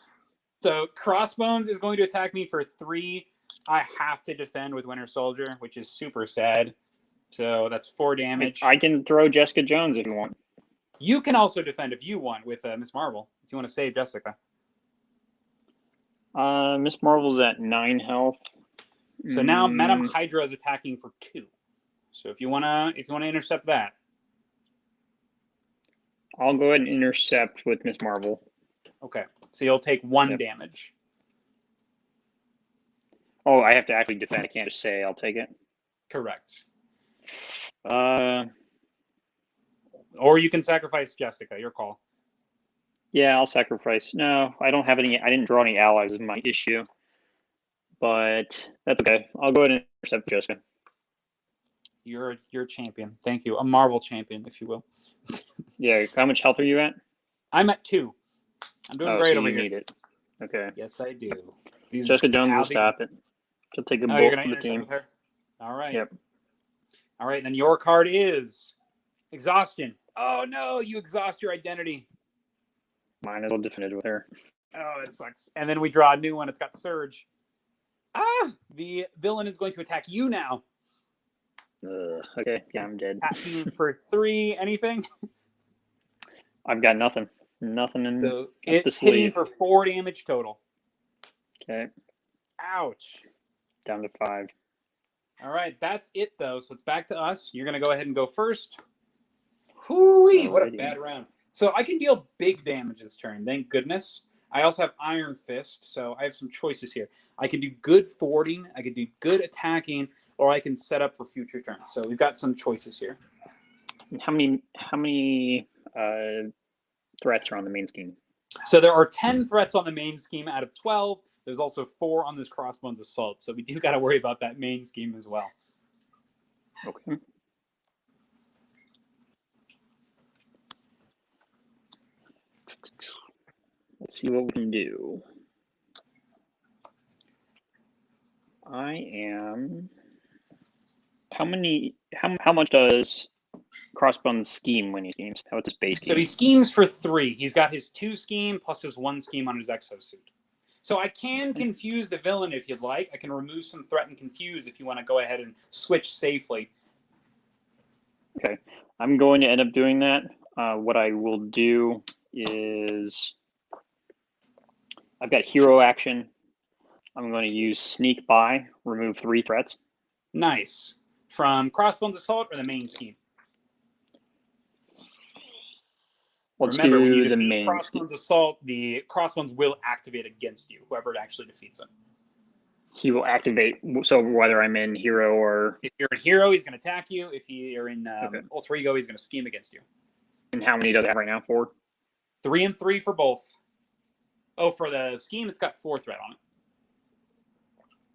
So Crossbones is going to attack me for 3. I have to defend with Winter Soldier, which is super sad. So that's 4 damage. I can throw Jessica Jones if you want. You can also defend if you want with Miss Marvel, if you want to save Jessica. Miss Marvel's at 9 health. So now Madam Hydra is attacking for 2. So if you wanna intercept that, I'll go ahead and intercept with Miss Marvel. Okay. So you'll take 1 damage. Oh, I have to actually defend. I can't just say I'll take it. Correct. Or you can sacrifice Jessica. Your call. Yeah, I'll sacrifice. No, I don't have any. I didn't draw any allies. Is my issue. But that's okay. I'll go ahead and intercept Jessica. You're a champion. Thank you. A Marvel champion, if you will. Yeah. How much health are you at? I'm at 2. I'm doing great over here. You need it. Okay. Yes, I do. Jessica Jones will stop it. She'll take a bullet you're from the team. with her? All right. Yep. All right. Then your card is Exhaustion. Oh, no. You exhaust your identity. Mine is all defended with her. Oh, it sucks. And then we draw a new one. It's got Surge. The villain is going to attack you now. Okay. Yeah, I'm dead. Attacking for 3. Anything? I've got nothing. Nothing in So the it's sleeve. hitting for 4 damage total. Okay. Ouch. Down to 5. All right. That's it, though. So it's back to us. You're going to go ahead and go first. Whoo-wee, what a bad round. So I can deal big damage this turn. Thank goodness. I also have Iron Fist, so I have some choices here. I can do good thwarting, I can do good attacking, or I can set up for future turns. So we've got some choices here. How many threats are on the main scheme? So there are 10 threats on the main scheme out of 12. There's also 4 on this Crossbones Assault. So we do got to worry about that main scheme as well. Okay. Let's see what we can do. I am. How much does Crossbones scheme when he schemes? What's his base scheme? So he schemes for 3. He's got his 2 scheme plus his 1 scheme on his exosuit. So I can confuse the villain if you'd like. I can remove some threat and confuse if you want to go ahead and switch safely. Okay, I'm going to end up doing that. What I will do is I've got hero action. I'm going to use sneak by, remove 3 threats. Nice. From Crossbones Assault or the main scheme? Remember, when you defeat Crossbones Assault, the Crossbones will activate against you, whoever actually defeats him. He will activate, so whether I'm in hero or... If you're in hero, he's going to attack you. If you're in alter ego, he's going to scheme against you. And how many does it have right now? 4? 3 and 3 for both. Oh, for the scheme, it's got 4 threat on it.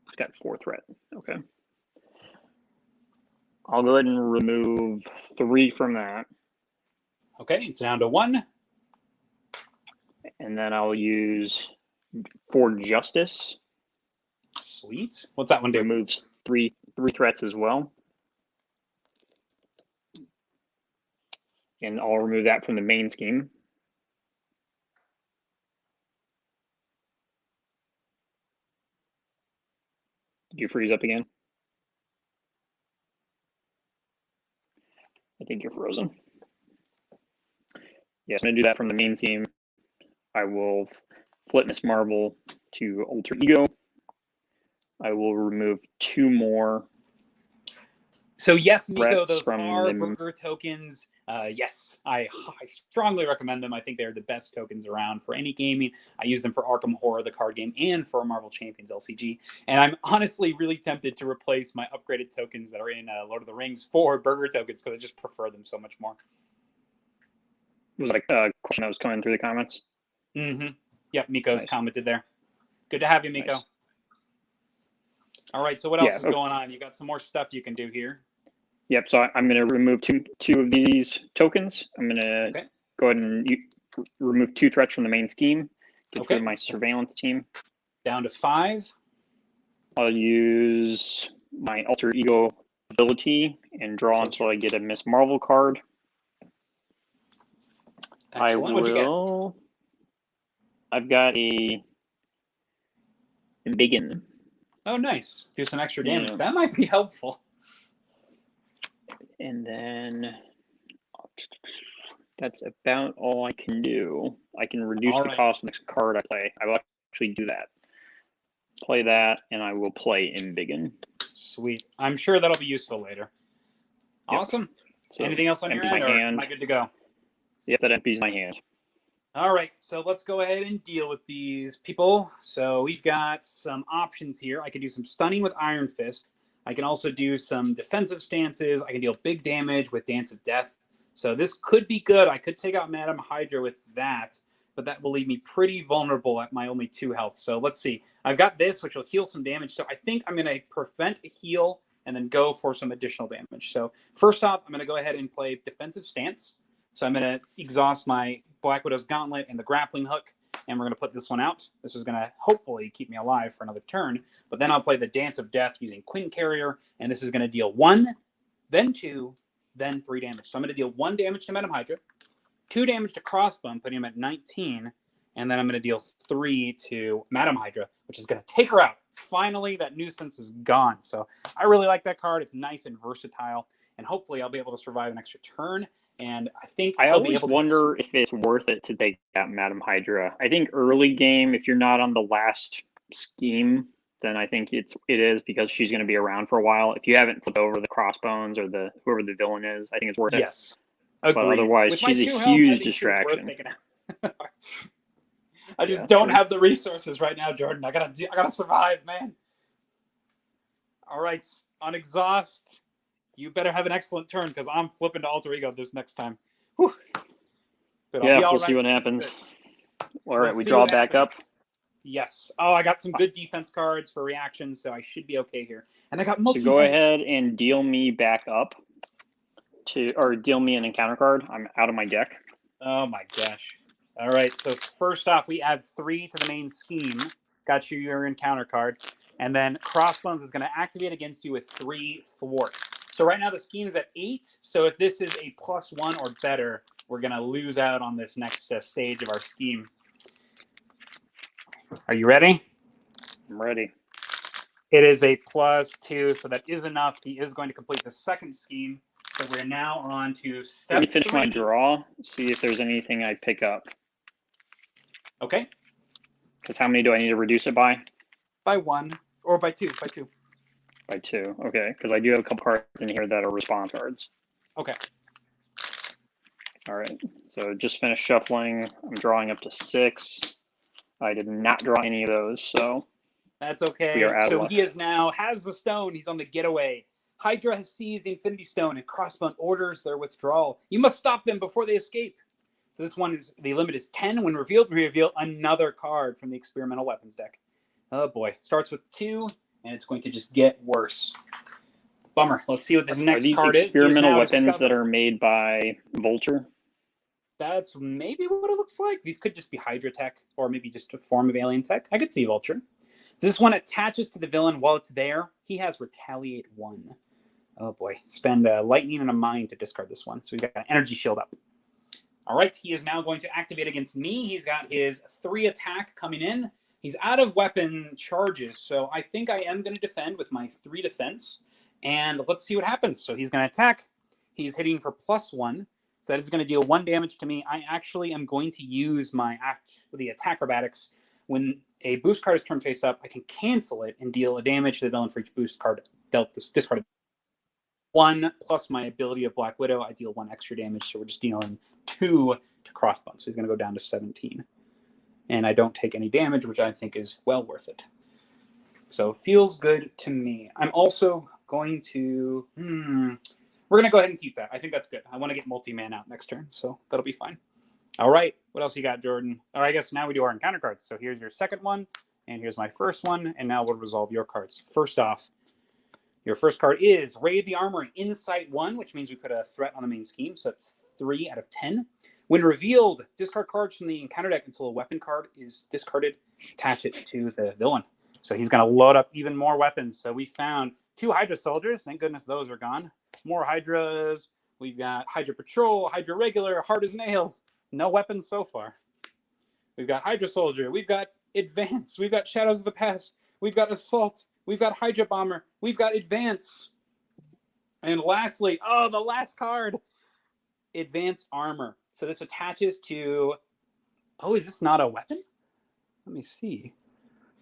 It's got 4 threat. Okay. I'll go ahead and remove 3 from that. Okay, it's down to 1. And then I'll use 4 justice. Sweet. What's that one do? Removes 3 threats as well. And I'll remove that from the main scheme. Did you freeze up again? I think you're frozen. Yes, I'm going to do that from the main scheme. I will flip Miss Marvel to alter ego. I will remove 2 more. So yes, Miko, those from are burger tokens. Yes, I strongly recommend them. I think they're the best tokens around for any gaming. I use them for Arkham Horror, the card game, and for Marvel Champions LCG. And I'm honestly really tempted to replace my upgraded tokens that are in Lord of the Rings for burger tokens because I just prefer them so much more. It was like a question that was coming through the comments. Mm-hmm. Yep, Miko's commented there. Good to have you, Miko. Nice. All right, so what else is going on? You got some more stuff you can do here. Yep, so I'm going to remove two of these tokens. I'm going to go ahead and remove 2 threats from the main scheme. Get rid of my surveillance team. Down to 5. I'll use my alter ego ability and draw until I get a Miss Marvel card. Excellent. I've got a Embiggen. Oh, nice. Do some extra damage. Yeah. That might be helpful. And then that's about all I can do. I can reduce the cost of the next card I play. I will actually do that. Play that, and I will play Embiggen. Sweet. I'm sure that'll be useful later. Yep. Awesome. So anything else on your end, or am I good to go? Yep, that empties my hand. All right, so let's go ahead and deal with these people. So we've got some options here. I can do some stunning with Iron Fist. I can also do some defensive stances. I can deal big damage with Dance of Death. So this could be good. I could take out Madam Hydra with that, but that will leave me pretty vulnerable at my only 2 health. So let's see. I've got this, which will heal some damage. So I think I'm going to prevent a heal and then go for some additional damage. So first off, I'm going to go ahead and play defensive stance. So I'm going to exhaust my Black Widow's Gauntlet and the grappling hook, and we're going to put this one out. This is going to hopefully keep me alive for another turn, but then I'll play the Dance of Death using Quinn Carrier, and this is going to deal 1, then 2, then 3 damage. So I'm going to deal 1 damage to Madam Hydra, 2 damage to Crossbone, putting him at 19, and then I'm going to deal 3 to Madam Hydra, which is going to take her out. Finally, that nuisance is gone. So I really like that card. It's nice and versatile, and hopefully I'll be able to survive an extra turn. And I think I always wonder if it's worth it to take out Madam Hydra. I think early game, if you're not on the last scheme, then I think it is because she's going to be around for a while. If you haven't flipped over the Crossbones or whoever the villain is, I think it's worth it. Yes, agreed. But otherwise, she's a huge distraction. I just don't have the resources right now, Jordan. I gotta survive, man. All right, on exhaust. You better have an excellent turn because I'm flipping to alter ego this next time. Whew. But we'll see what happens. All right, we draw back up. Yes. Oh, I got some good defense cards for reactions, so I should be okay here. And I got multi. So go ahead and deal me back up or deal me an encounter card. I'm out of my deck. Oh my gosh. All right, so first off, we add 3 to the main scheme. Got you your encounter card. And then Crossbones is going to activate against you with 3 thwart. So right now the scheme is at 8. So if this is a +1 or better, we're going to lose out on this next stage of our scheme. Are you ready? I'm ready. It is a +2, so that is enough. He is going to complete the second scheme. So we're now on to step 3. Let me finish my draw, see if there's anything I pick up. Okay. Because how many do I need to reduce it by? By 1, or by 2, by 2. By 2, okay. Because I do have a couple cards in here that are response cards. Okay. All right, so just finished shuffling. I'm drawing up to 6. I did not draw any of those, so that's okay. We are out So of luck. he is now has the stone. He's on the getaway. Hydra has seized the Infinity Stone, and Crossbone orders their withdrawal. You must stop them before they escape. So this one is the limit is 10. When revealed, we reveal another card from the experimental weapons deck. Oh boy, starts with 2, and it's going to just get worse. Bummer. Let's see what this next card is. Are these experimental weapons that are made by Vulture? That's maybe what it looks like. These could just be Hydra tech, or maybe just a form of alien tech. I could see Vulture. This one attaches to the villain while it's there. He has Retaliate 1. Oh boy. Spend a lightning and a mind to discard this one. So we've got an energy shield up. All right. He is now going to activate against me. He's got his 3 attack coming in. He's out of weapon charges. So I think I am going to defend with my 3 defense. And let's see what happens. So he's going to attack. He's hitting for +1. So that is going to deal 1 damage to me. I actually am going to use the attack acrobatics. When a boost card is turned face up, I can cancel it and deal a damage to the villain for each boost card dealt this discarded. 1 plus my ability of Black Widow, I deal 1 extra damage. So we're just dealing 2 to Crossbones. So he's going to go down to 17. And I don't take any damage, which I think is well worth it. So feels good to me. I'm also going to... We're going to go ahead and keep that. I think that's good. I want to get multi-man out next turn, so that'll be fine. All right. What else you got, Jordan? Or I guess now we do our encounter cards. So here's your second one, and here's my first one, and now we'll resolve your cards. First off, your first card is Raid the Armory Insight 1, which means we put a threat on the main scheme, so it's 3 out of 10. When revealed, discard cards from the encounter deck until a weapon card is discarded. Attach it to the villain. So he's going to load up even more weapons. So we found 2 Hydra soldiers. Thank goodness those are gone. More Hydras. We've got Hydra Patrol, Hydra Regular, Hard as Nails. No weapons so far. We've got Hydra Soldier. We've got Advance. We've got Shadows of the Past. We've got Assault. We've got Hydra Bomber. We've got Advance. And lastly, the last card, Advanced Armor. So this attaches to... Oh, is this not a weapon? Let me see.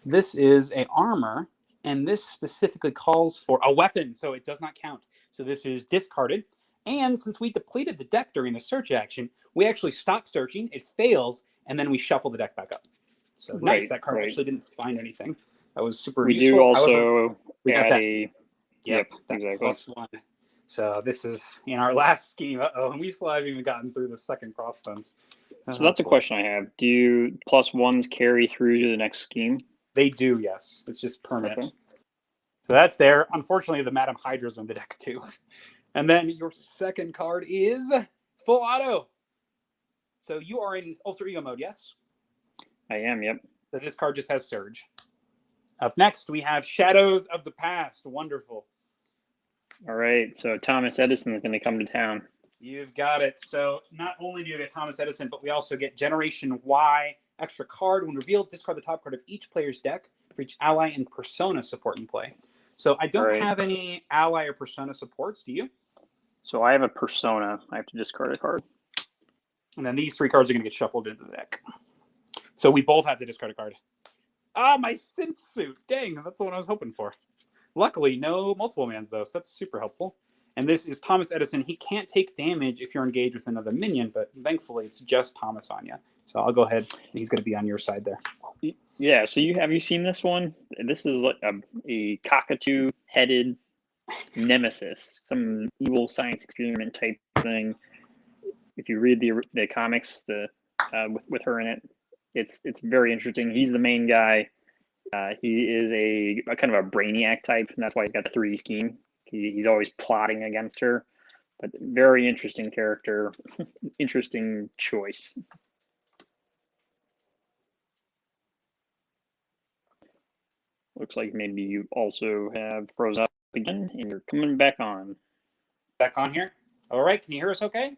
This is a armor, and this specifically calls for a weapon, so it does not count. So this is discarded. And since we depleted the deck during the search action, we actually stop searching, it fails, and then we shuffle the deck back up. So nice, that card actually didn't find anything. That was super useful. We do also However, we got that. Yep, that exactly. +1. So this is in our last scheme. And we still haven't even gotten through the second Crossbones. So that's a question I have. Do +1s carry through to the next scheme? They do, yes. It's just permanent. Okay. So that's there. Unfortunately, the Madam Hydra's on the deck too. And then your second card is Full Auto. So you are in Alter Ego mode, yes? I am, yep. So this card just has Surge. Up next, we have Shadows of the Past. Wonderful. All right, so Thomas Edison is going to come to town. You've got it. So not only do you get Thomas Edison, but we also get Generation Y extra card. When revealed, discard the top card of each player's deck for each ally and persona support in play. So I don't have any ally or persona supports. Do you? So I have a persona. I have to discard a card. And then these 3 cards are going to get shuffled into the deck. So we both have to discard a card. My synth suit. Dang, that's the one I was hoping for. Luckily, no multiple mans, though, so that's super helpful. And this is Thomas Edison. He can't take damage if you're engaged with another minion, but thankfully it's just Thomas on you. So I'll go ahead, and he's going to be on your side there. Yeah, so have you seen this one? This is like a cockatoo-headed nemesis, some evil science experiment type thing. If you read the comics, with her in it, it's very interesting. He's the main guy. He is a kind of a brainiac type, and that's why he's got the 3 scheme. He's always plotting against her, but very interesting character, interesting choice. Looks like maybe you also have froze up again, and you're coming back on. Back on here. All right, can you hear us okay?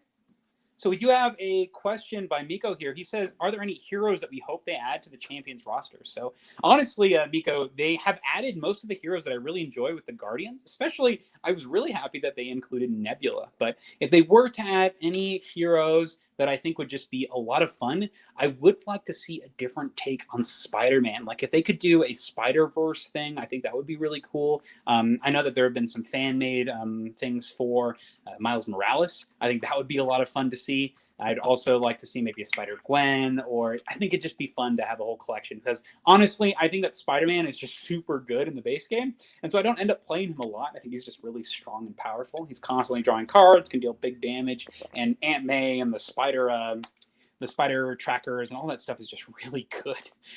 So we do have a question by Miko here. He says, are there any heroes that we hope they add to the Champions roster? So honestly, Miko, they have added most of the heroes that I really enjoy with the Guardians. Especially, I was really happy that they included Nebula. But if they were to add any heroes that I think would just be a lot of fun, I would like to see a different take on Spider-Man. Like if they could do a Spider-Verse thing, I think that would be really cool. I know that there have been some fan-made things for Miles Morales. I think that would be a lot of fun to see. I'd also like to see maybe a Spider-Gwen, or I think it'd just be fun to have a whole collection because honestly, I think that Spider-Man is just super good in the base game. And so I don't end up playing him a lot. I think he's just really strong and powerful. He's constantly drawing cards, can deal big damage, and Aunt May and the spider trackers and all that stuff is just really good.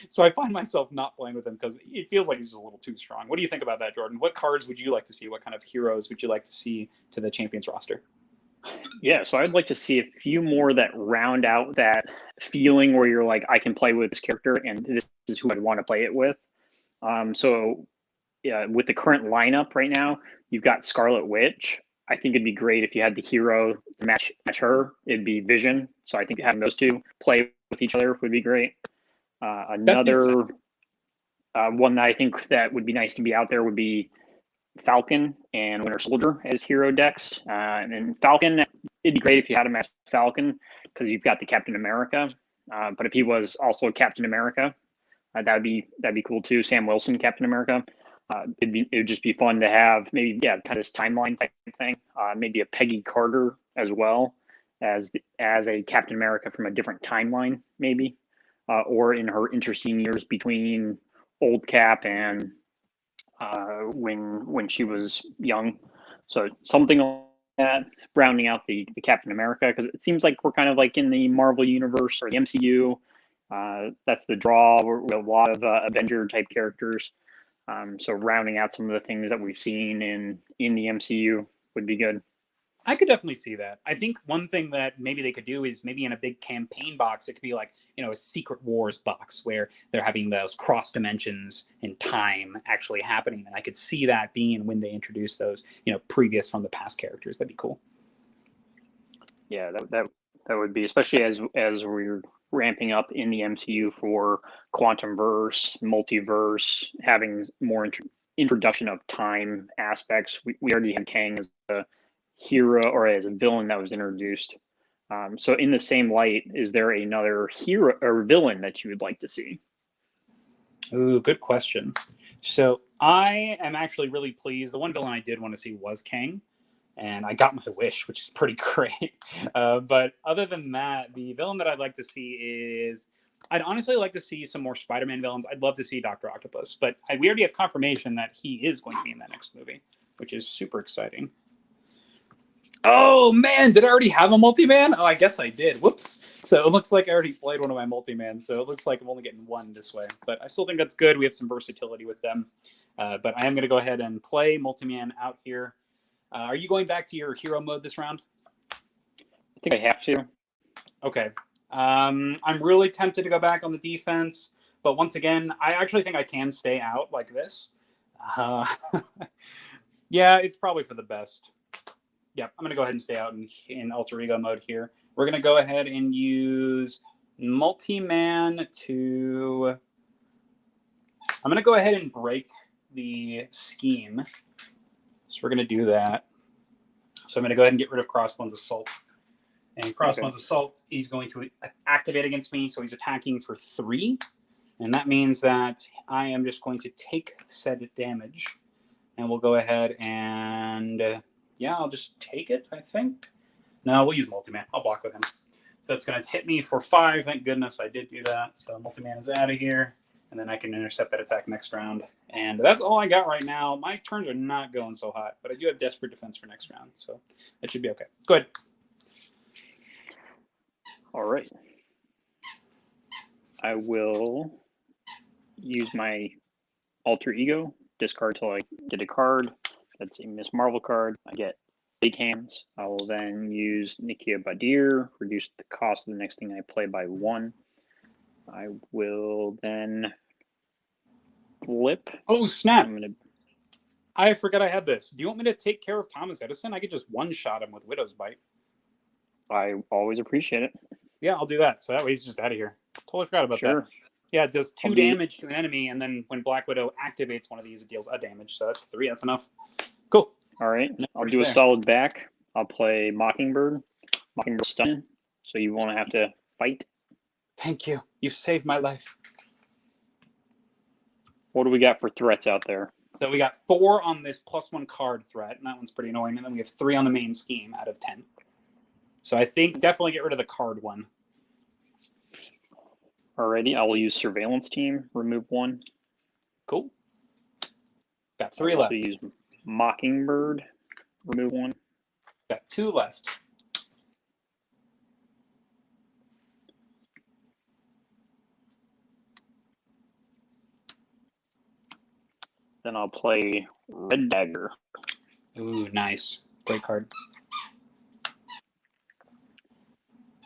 So I find myself not playing with him because it feels like he's just a little too strong. What do you think about that, Jordan? What cards would you like to see? What kind of heroes would you like to see to the Champions roster? Yeah, so I'd like to see a few more that round out that feeling where you're like, I can play with this character and this is who I'd want to play it with. So yeah, with the current lineup right now, you've got Scarlet Witch. I think it'd be great if you had the hero to match her. It'd be Vision. So I think having those two play with each other would be great. Another one that I think that would be nice to be out there would be Falcon and Winter Soldier as hero decks. And then Falcon, it'd be great if you had him as Falcon because you've got the Captain America. But if he was also Captain America, that'd be cool too. Sam Wilson, Captain America. It would just be fun to have maybe kind of this timeline type thing. Maybe a Peggy Carter as well as a Captain America from a different timeline, maybe, or in her interesting years between old Cap and when she was young. So something like that, rounding out the Captain America, because it seems like we're kind of like in the Marvel universe or the MCU. That's the draw. We're a lot of Avenger type characters. So rounding out some of the things that we've seen in the MCU would be good. I could definitely see that. I think one thing that maybe they could do is maybe in a big campaign box, it could be like, a Secret Wars box where they're having those cross dimensions in time actually happening. And I could see that being when they introduce those, previous from the past characters. That'd be cool. Yeah, that would be, especially as we're ramping up in the MCU for Quantum Verse, Multiverse, having more introduction of time aspects. We already had Kang as a hero or as a villain that was introduced. So in the same light, is there another hero or villain that you would like to see? Ooh, good question. So I am actually really pleased. The one villain I did want to see was Kang, and I got my wish, which is pretty great. But other than that, the villain that I'd like to see is, I'd honestly like to see some more Spider-Man villains. I'd love to see Dr. Octopus, but we already have confirmation that he is going to be in that next movie, which is super exciting. Oh man, did I already have a multi-man? Oh, I guess I did. Whoops. So it looks like I already played one of my multi-mans, so it looks like I'm only getting one this way. But I still think that's good. We have some versatility with them. But I am going to go ahead and play multi-man out here. Are you going back to your hero mode this round? I think I have to. Okay. I'm really tempted to go back on the defense, but once again, I actually think I can stay out like this. Yeah, it's probably for the best. Yeah, I'm going to go ahead and stay out in alter ego mode here. We're going to go ahead and use multi-man to... I'm going to go ahead and break the scheme. So we're going to do that. So I'm going to go ahead and get rid of Crossbone's Assault. And Crossbone's Assault, he's going to activate against me, so he's attacking for 3. And that means that I am just going to take said damage. And we'll go ahead and... yeah, I'll just take it, I think. No, we'll use multi-man. I'll block with him. So it's going to hit me for 5. Thank goodness I did do that. So multi-man is out of here. And then I can intercept that attack next round. And that's all I got right now. My turns are not going so hot, but I do have Desperate Defense for next round. So that should be okay. Go ahead. All right. I will use my alter ego, discard till I get a card. That's a Miss Marvel card. I get big hands. I will then use Nikia Badir, reduce the cost of the next thing I play by 1. I will then flip. Oh, snap. I'm gonna. I forgot I had this. Do you want me to take care of Thomas Edison? I could just one-shot him with Widow's Bite. I always appreciate it. Yeah, I'll do that. So that way he's just out of here. Totally forgot about that. Yeah, it does 2 damage to an enemy, and then when Black Widow activates one of these, it deals a damage. So that's 3. That's enough. Cool. All right. I'll do a solid back. I'll play Mockingbird. Mockingbird stun. So you won't have to fight. Thank you. You saved my life. What do we got for threats out there? So we got 4 on this +1 card threat, and that one's pretty annoying. And then we have 3 on the main scheme out of 10. So I think definitely get rid of the card one. Alrighty, I will use Surveillance Team. Remove 1. Cool. Got 3 left. Use Mockingbird. Remove 1. Got 2 left. Then I'll play Red Dagger. Ooh, nice. Great card.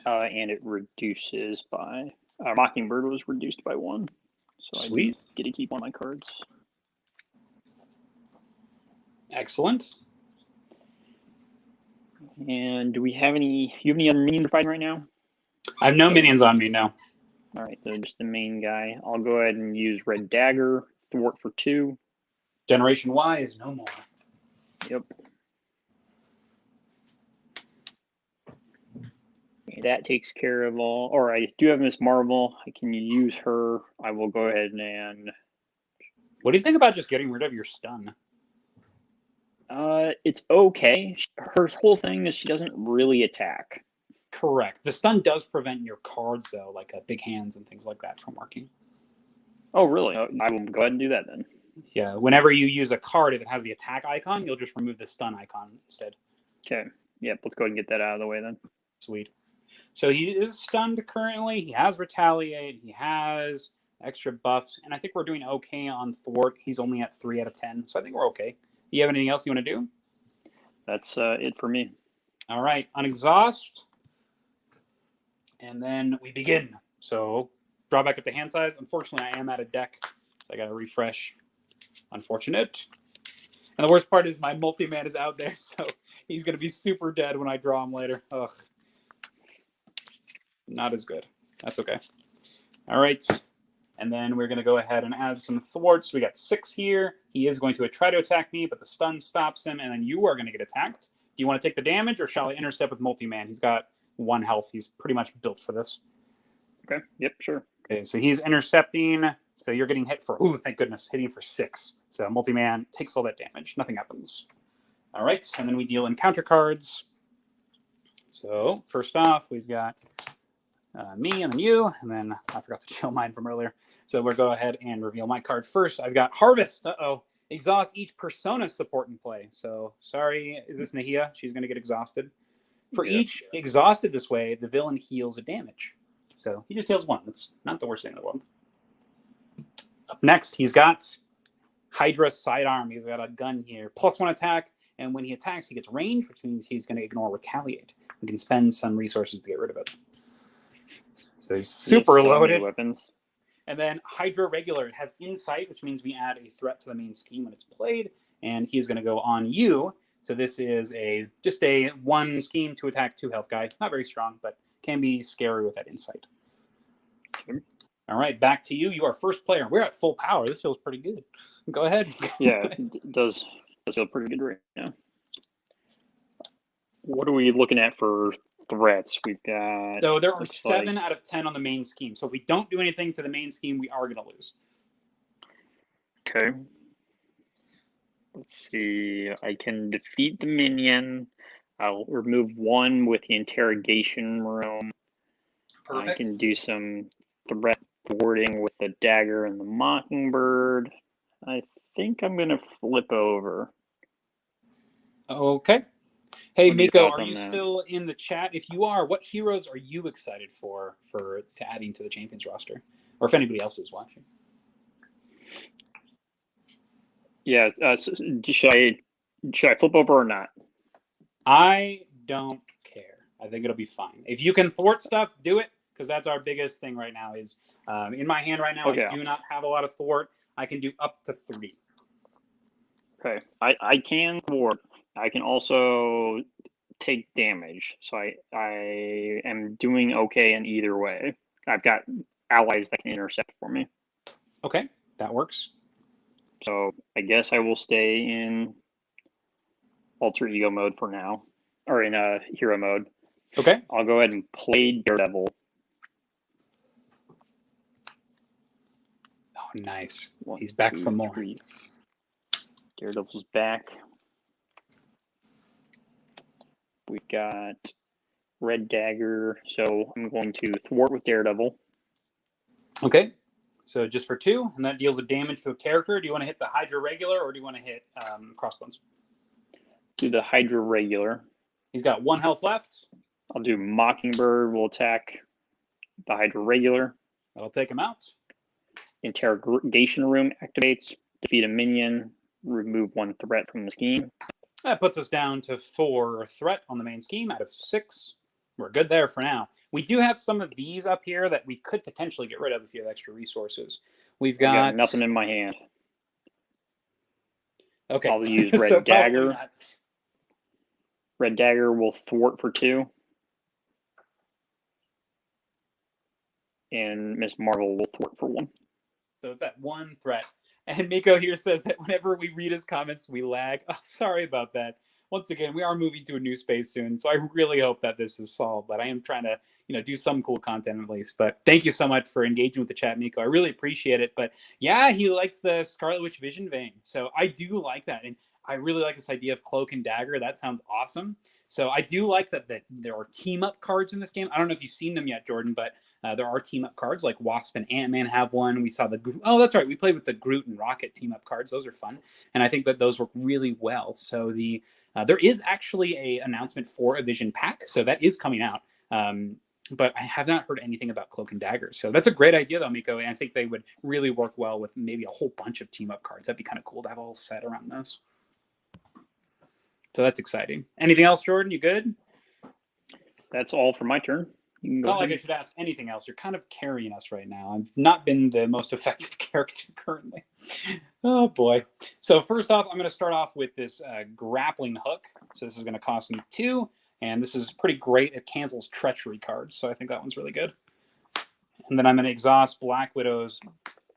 And it reduces by... Mockingbird was reduced by 1. So Sweet. I get to keep 1 of my cards. Excellent. And do we have any... You have any other minions fighting right now? I have no minions on me, no. All right, so just the main guy. I'll go ahead and use Red Dagger. Thwart for 2. Generation Y is no more. Yep. That takes care of all. All right, I do have Miss Marvel. I can use her. I will go ahead and... What do you think about just getting rid of your stun? It's okay. Her whole thing is she doesn't really attack. Correct. The stun does prevent your cards, though, like big hands and things like that from working. Oh, really? I will go ahead and do that then. Yeah, whenever you use a card, if it has the attack icon, you'll just remove the stun icon instead. Okay. Yep, let's go ahead and get that out of the way then. Sweet. So he is stunned currently. He has Retaliate. He has extra buffs. And I think we're doing okay on Thwart. He's only at 3 out of 10. So I think we're okay. You have anything else you want to do? That's it for me. All right. Unexhaust. And then we begin. So draw back up to hand size. Unfortunately, I am out of deck. So I got to refresh. Unfortunate. And the worst part is my multi-man is out there. So he's going to be super dead when I draw him later. Ugh. Not as good. That's okay. All right. And then we're going to go ahead and add some thwarts. We got 6 here. He is going to try to attack me, but the stun stops him, and then you are going to get attacked. Do you want to take the damage, or shall I intercept with multi-man? He's got 1 health. He's pretty much built for this. Okay. Yep, sure. Okay, so he's intercepting. So you're getting hit for, ooh, thank goodness, hitting for 6. So multi-man takes all that damage. Nothing happens. All right, and then we deal encounter cards. So first off, we've got me and then you, and then I forgot to kill mine from earlier. So we'll go ahead and reveal my card first. I've got Harvest. Uh-oh. Exhaust each persona support in play. So sorry, is this Nahia? She's going to get exhausted. For each exhausted this way, the villain heals a damage. So he just heals 1. That's not the worst thing in the world. Up next, he's got Hydra sidearm. He's got a gun here. +1 attack, and when he attacks, he gets range, which means he's going to ignore retaliate. We can spend some resources to get rid of it. So he's super loaded. Weapons. And then Hydra regular. It has insight, which means we add a threat to the main scheme when it's played. And he's going to go on you. So this is just a 1 scheme to attack 2 health guy. Not very strong, but can be scary with that insight. Sure. All right, back to you. You are first player. We're at full power. This feels pretty good. Go ahead. Yeah, it does feel pretty good right now. What are we looking at for threats? We've got... So there are 7 out of 10 on the main scheme. So if we don't do anything to the main scheme, we are going to lose. Okay. Let's see. I can defeat the minion. I'll remove 1 with the interrogation room. Perfect. I can do some threat thwarting with the dagger and the mockingbird. I think I'm going to flip over. Okay. Hey, What are your Miko, thoughts are on you that? still in the chat? If you are, what heroes are you excited to adding to the Champions roster? Or if anybody else is watching? Yeah. Should I flip over or not? I don't care. I think it'll be fine. If you can thwart stuff, do it, because that's our biggest thing right now is In my hand right now, Okay. I do not have a lot of thwart. I can do up to 3. Okay. I can thwart. I can also take damage. So I am doing okay in either way. I've got allies that can intercept for me. Okay, that works. So I guess I will stay in alter ego mode for now, or in hero mode. Okay. I'll go ahead and play Daredevil. Oh, nice. 1, He's back 2, for more. 3. Daredevil's back. We got Red Dagger, so I'm going to thwart with Daredevil. Okay. So just for 2, and that deals a damage to a character. Do you want to hit the Hydra regular, or do you want to hit Crossbones? Do the Hydra regular. He's got 1 health left. I'll do Mockingbird. Will attack the Hydra regular. That'll take him out. Interrogation Room activates. Defeat a minion. Remove 1 threat from the scheme. That puts us down to 4 threat on the main scheme out of 6. We're good there for now. We do have some of these up here that we could potentially get rid of if you have extra resources. We've got nothing in my hand. Okay. I'll use Red Dagger. Red Dagger will thwart for 2. And Miss Marvel will thwart for 1. So it's that 1 threat. And Miko here says that whenever we read his comments, we lag. Oh, sorry about that. Once again, we are moving to a new space soon, so I really hope that this is solved. But I am trying to, do some cool content at least. But thank you so much for engaging with the chat, Miko. I really appreciate it. But yeah, he likes the Scarlet Witch Vision vein, so I do like that, and I really like this idea of Cloak and Dagger. That sounds awesome. So I do like that there are team up cards in this game. I don't know if you've seen them yet, Jordan, but there are team up cards like Wasp and Ant-Man have one. We saw that's right. We played with the Groot and Rocket team up cards. Those are fun, and I think that those work really well. So there is actually a announcement for a Vision pack, so that is coming out. But I have not heard anything about Cloak and Dagger. So that's a great idea, though, Miko. And I think they would really work well with maybe a whole bunch of team up cards. That'd be kind of cool to have a whole set around those. So that's exciting. Anything else, Jordan? You good? That's all for my turn. Not like I should ask anything else. You're kind of carrying us right now. I've not been the most effective character currently. Oh, boy. So first off, I'm going to start off with this grappling hook. So this is going to cost me 2. And this is pretty great. It cancels treachery cards. So I think that one's really good. And then I'm going to exhaust Black Widow's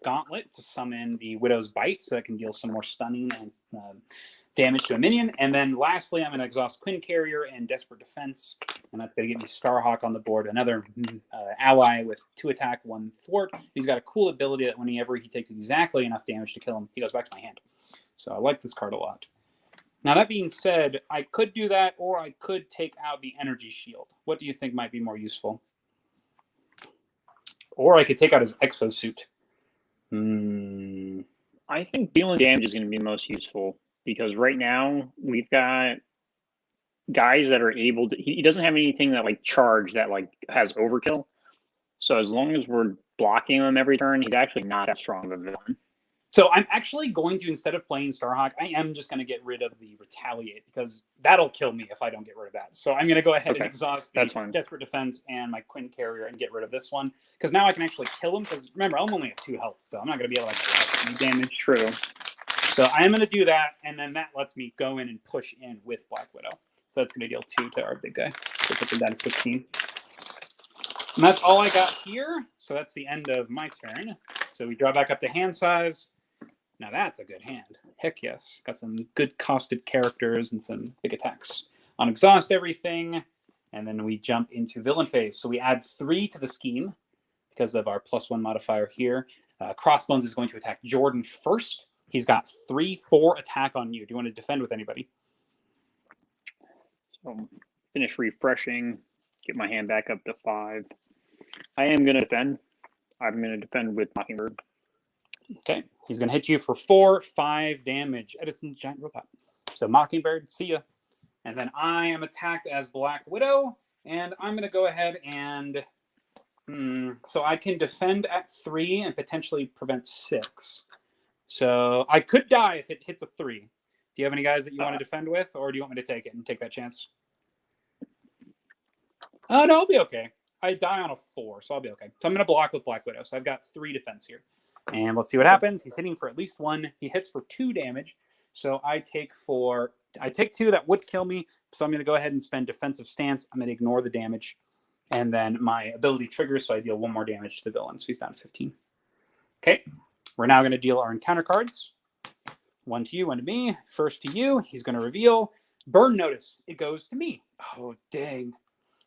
Gauntlet to summon the Widow's Bite. So I can deal some more stunning and damage to a minion. And then lastly, I'm going to exhaust Quinn Carrier and Desperate Defense. And that's going to get me Starhawk on the board, another ally with 2 attack, 1 thwart. He's got a cool ability that whenever he takes exactly enough damage to kill him, he goes back to my hand. So I like this card a lot. Now, that being said, I could do that, or I could take out the Energy Shield. What do you think might be more useful? Or I could take out his Exosuit. I think dealing damage is going to be most useful, because right now we've got guys that are able to. He doesn't have anything that charge that has overkill. So as long as we're blocking him every turn, he's actually not that strong of a villain. So I'm actually going to, instead of playing Starhawk, I am just going to get rid of the Retaliate, because that'll kill me if I don't get rid of that. So I'm going to go ahead and exhaust the Desperate Defense and my Quinn Carrier and get rid of this one, because now I can actually kill him. Because remember, I'm only at 2 health, so I'm not going to be able to actually have any damage. True. So I am going to do that, and then that lets me go in and push in with Black Widow. So that's going to deal 2 to our big guy. So put them down to 16. And that's all I got here. So that's the end of my turn. So we draw back up to hand size. Now that's a good hand. Heck yes. Got some good costed characters and some big attacks. On exhaust everything. And then we jump into villain phase. So we add 3 to the scheme because of our +1 modifier here. Crossbones is going to attack Jordan first. He's got 3/4 attack on you. Do you want to defend with anybody? So finish refreshing. Get my hand back up to 5. I am going to defend. I'm going to defend with Mockingbird. Okay. He's going to hit you for 4/5 damage. Edison Giant Robot. So Mockingbird, see ya. And then I am attacked as Black Widow. And I'm going to go ahead and... so I can defend at 3 and potentially prevent 6. So I could die if it hits a 3. Do you have any guys that you want to defend with? Or do you want me to take it and take that chance? Oh, no, I'll be okay. I die on a 4, so I'll be okay. So I'm going to block with Black Widow. So I've got 3 defense here. And let's see what happens. He's hitting for at least 1. He hits for 2 damage. So I take 2 that would kill me. So I'm going to go ahead and spend defensive stance. I'm going to ignore the damage. And then my ability triggers, so I deal 1 more damage to the villain. So he's down to 15. Okay. We're now going to deal our encounter cards. 1 to you, 1 to me. First to you. He's going to reveal Burn Notice. It goes to me. Oh, dang.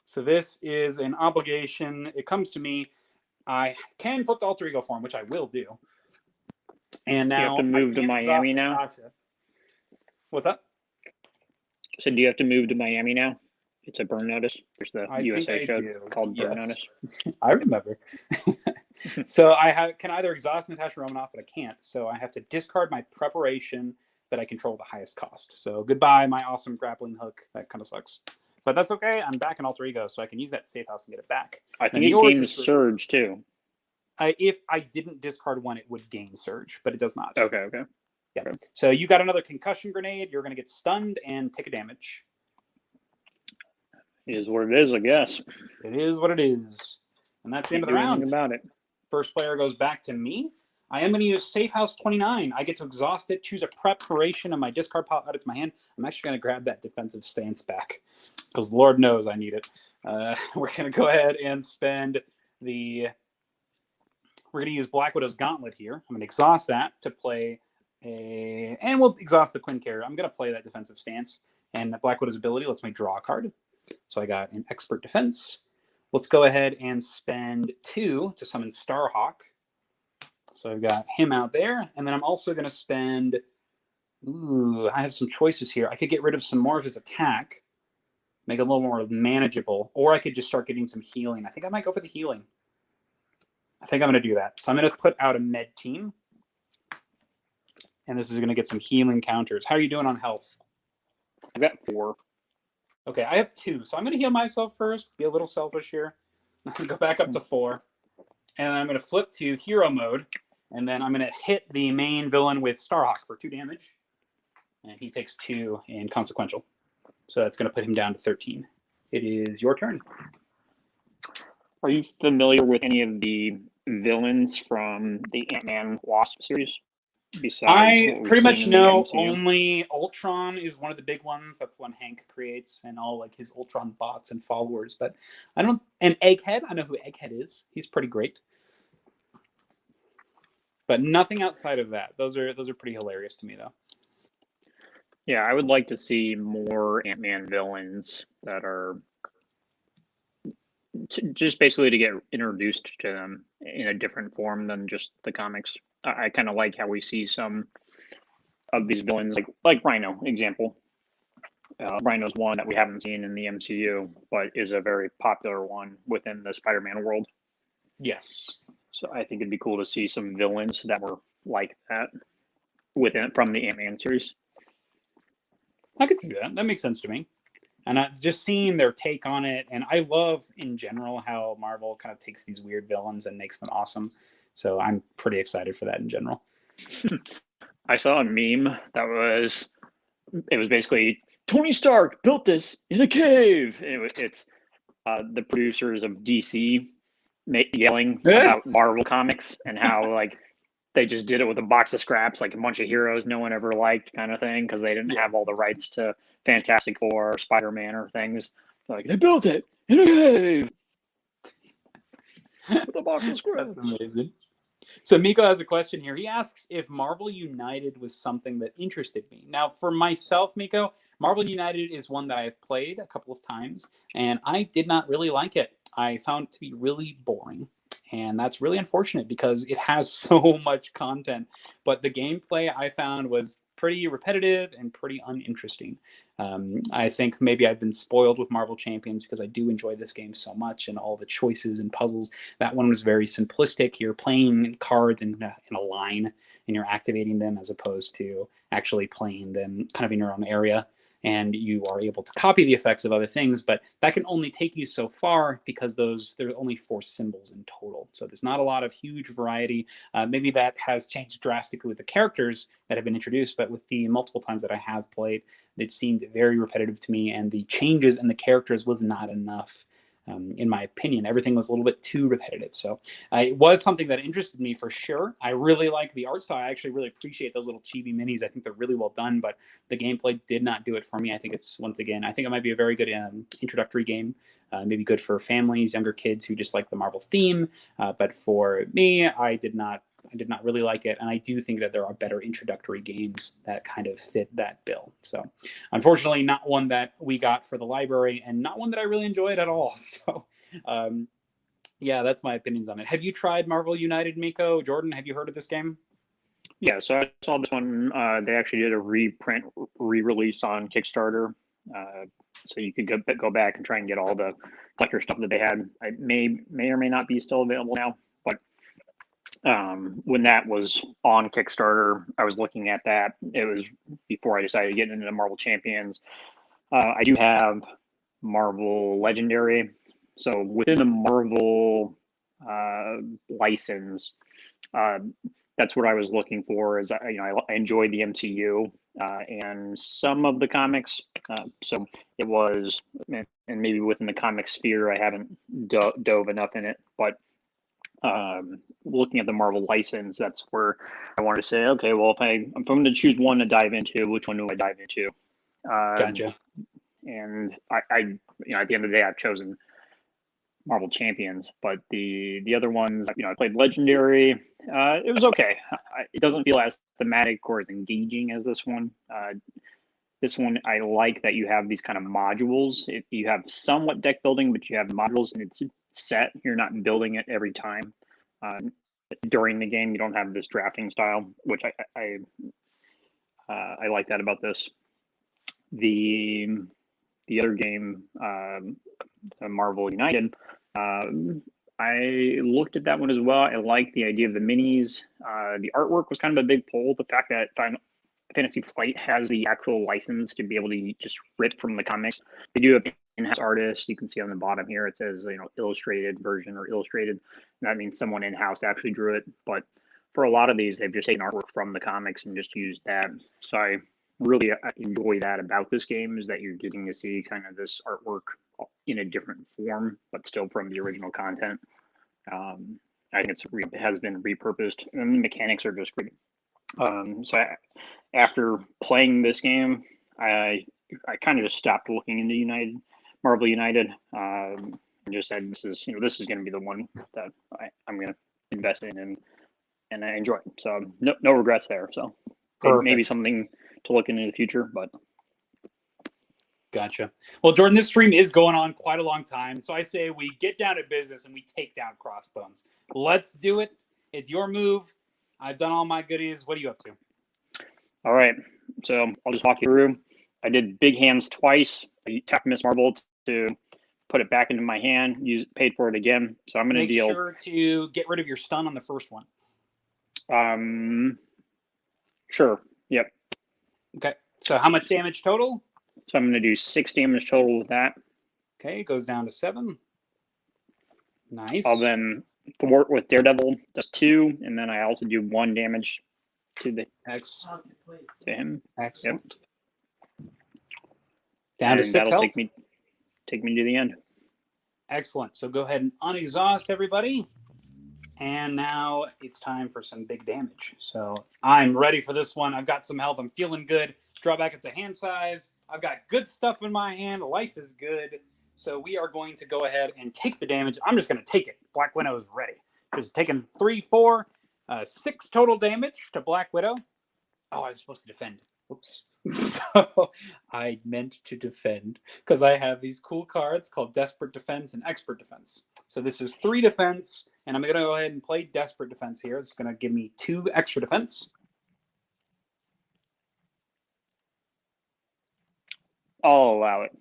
So this is an obligation. It comes to me. I can flip to alter ego form, which I will do. And now you have to move to Miami now. Natasha. What's up? So do you have to move to Miami now? It's a Burn Notice. There's the I USA show do. called Burn Yes. Notice. I remember. So I can either exhaust Natasha Romanoff, but I can't. So I have to discard my preparation that I control the highest cost. So goodbye, my awesome grappling hook. That kind of sucks. But that's okay. I'm back in alter ego, so I can use that safe house and get it back. I think it gains Surge too. If I didn't discard 1, it would gain Surge, but it does not. Okay. Yeah. So you got another concussion grenade. You're going to get stunned and take a damage. It is what it is, I guess. It is what it is. And that's the end of the round. About it. First player goes back to me. I am going to use Safe House 29. I get to exhaust it, choose a preparation, and my discard pile out of my hand. I'm actually going to grab that defensive stance back because Lord knows I need it. We're going to go ahead and spend we're going to use Black Widow's Gauntlet here. I'm going to exhaust that to play and we'll exhaust the Quinn carrier. I'm going to play that defensive stance, and Black Widow's ability lets me draw a card. So I got an Expert Defense. Let's go ahead and spend 2 to summon Starhawk. So I've got him out there. And then I'm also going to spend... I have some choices here. I could get rid of some more of his attack, make it a little more manageable, or I could just start getting some healing. I think I might go for the healing. I think I'm going to do that. So I'm going to put out a med team. And this is going to get some healing counters. How are you doing on health? I've got 4. Okay, I have 2. So I'm going to heal myself first. Be a little selfish here. I'm going to go back up to 4. And I'm going to flip to hero mode. And then I'm going to hit the main villain with Starhawk for 2 damage. And he takes 2 in consequential. So that's going to put him down to 13. It is your turn. Are you familiar with any of the villains from the Ant-Man Wasp series? I pretty much know only Ultron is one of the big ones. That's the one Hank creates, and all like his Ultron bots and followers. But I don't. And Egghead, I know who Egghead is. He's pretty great. But nothing outside of that. Those are pretty hilarious to me, though. Yeah, I would like to see more Ant-Man villains that are just basically to get introduced to them in a different form than just the comics. I kind of like how we see some of these villains, like Rhino, example. Rhino's one that we haven't seen in the MCU, but is a very popular one within the Spider-Man world. Yes. So I think it'd be cool to see some villains that were like that from the Ant-Man series. I could see that. That makes sense to me. And just seeing their take on it, and I love in general how Marvel kind of takes these weird villains and makes them awesome. So I'm pretty excited for that in general. I saw a meme that was basically Tony Stark built this in a cave. It's the producers of DC yelling about Marvel comics and how like they just did it with a box of scraps, like a bunch of heroes no one ever liked, kind of thing, because they didn't have all the rights to Fantastic Four or Spider-Man or things. Like they built it in a cave with a box of scraps. That's amazing. So Miko has a question here. He asks if Marvel United was something that interested me. Now, for myself, Miko, Marvel United is one that I've played a couple of times, and I did not really like it. I found it to be really boring. And that's really unfortunate because it has so much content. But the gameplay I found was pretty repetitive and pretty uninteresting. I think maybe I've been spoiled with Marvel Champions because I do enjoy this game so much and all the choices and puzzles. That one was very simplistic. You're playing cards in a line and you're activating them as opposed to actually playing them kind of in your own area. And you are able to copy the effects of other things, but that can only take you so far because there are only 4 symbols in total. So there's not a lot of huge variety. Maybe that has changed drastically with the characters that have been introduced, but with the multiple times that I have played, it seemed very repetitive to me, and the changes in the characters was not enough In my opinion, everything was a little bit too repetitive. So it was something that interested me for sure. I really like the art style. I actually really appreciate those little chibi minis. I think they're really well done, but the gameplay did not do it for me. I think it's, once again, I think it might be a very good introductory game. Maybe good for families, younger kids who just like the Marvel theme. But for me, I did not really like it, and I do think that there are better introductory games that kind of fit that bill. So, unfortunately, not one that we got for the library, and not one that I really enjoyed at all. So, yeah, that's my opinions on it. Have you tried Marvel United, Miko? Jordan, have you heard of this game? Yeah, so I saw this one. They actually did a reprint, re-release on Kickstarter, so you could go back and try and get all the collector stuff that they had. I may or may not be still available now, but when that was on Kickstarter, I was looking at that. It was before I decided to get into the Marvel Champions. I do have Marvel Legendary, so within the Marvel license, that's what I was looking for. Is I enjoy the MCU and some of the comics, so it was, and maybe within the comic sphere, I haven't dove enough in it, but looking at the Marvel license, that's where I wanted to say, okay, well, if I'm going to choose one to dive into, which one do I dive into? Gotcha. And I at the end of the day, I've chosen Marvel Champions, but the other ones, I played Legendary. It was okay. It doesn't feel as thematic or as engaging as this one. This one, I like that you have these kind of modules. You have somewhat deck building, but you have modules and it's set. You're not building it every time. During the game, you don't have this drafting style, which I like that about this. The other game, Marvel United, I looked at that one as well. I like the idea of the minis. The artwork was kind of a big pull. The fact that Fantasy Flight has the actual license to be able to just rip from the comics. They do have in-house artists. You can see on the bottom here it says illustrated version or illustrated. That means someone in-house actually drew it. But for a lot of these, they've just taken artwork from the comics and just used that. So I really enjoy that about this game, is that you're getting to see kind of this artwork in a different form, but still from the original content. I think it has been repurposed, and the mechanics are just great. So after playing this game, I kind of just stopped looking into Marvel United, and just said this is going to be the one that I'm going to invest in and I enjoy it. So no regrets there. So maybe something to look into the future, but. Gotcha. Well, Jordan, this stream is going on quite a long time, so I say we get down to business and we take down Crossbones. Let's do it. It's your move. I've done all my goodies. What are you up to? All right. So I'll just walk you through. I did big hands twice. I tapped Miss Marvel to put it back into my hand. Paid for it again. So I'm going to deal. Make sure to get rid of your stun on the first one. Sure. Yep. Okay. So how much damage total? So I'm going to do 6 damage total with that. Okay, it goes down to 7. Nice. I'll then thwart with Daredevil, does 2, and then I also do 1 damage to him. Excellent. Yep. Down to 6 that'll health. take me to the end. Excellent. So go ahead and unexhaust everybody. And now it's time for some big damage. So I'm ready for this one. I've got some health. I'm feeling good. Draw back up to hand size. I've got good stuff in my hand. Life is good. So we are going to go ahead and take the damage. I'm just going to take it. Black Widow is ready. Just taking 3, 4, 6 total damage to Black Widow. Oh, I was supposed to defend. Oops. So I meant to defend because I have these cool cards called Desperate Defense and Expert Defense. So this is 3 defense, and I'm going to go ahead and play Desperate Defense here. It's going to give me 2 extra defense. I'll allow it.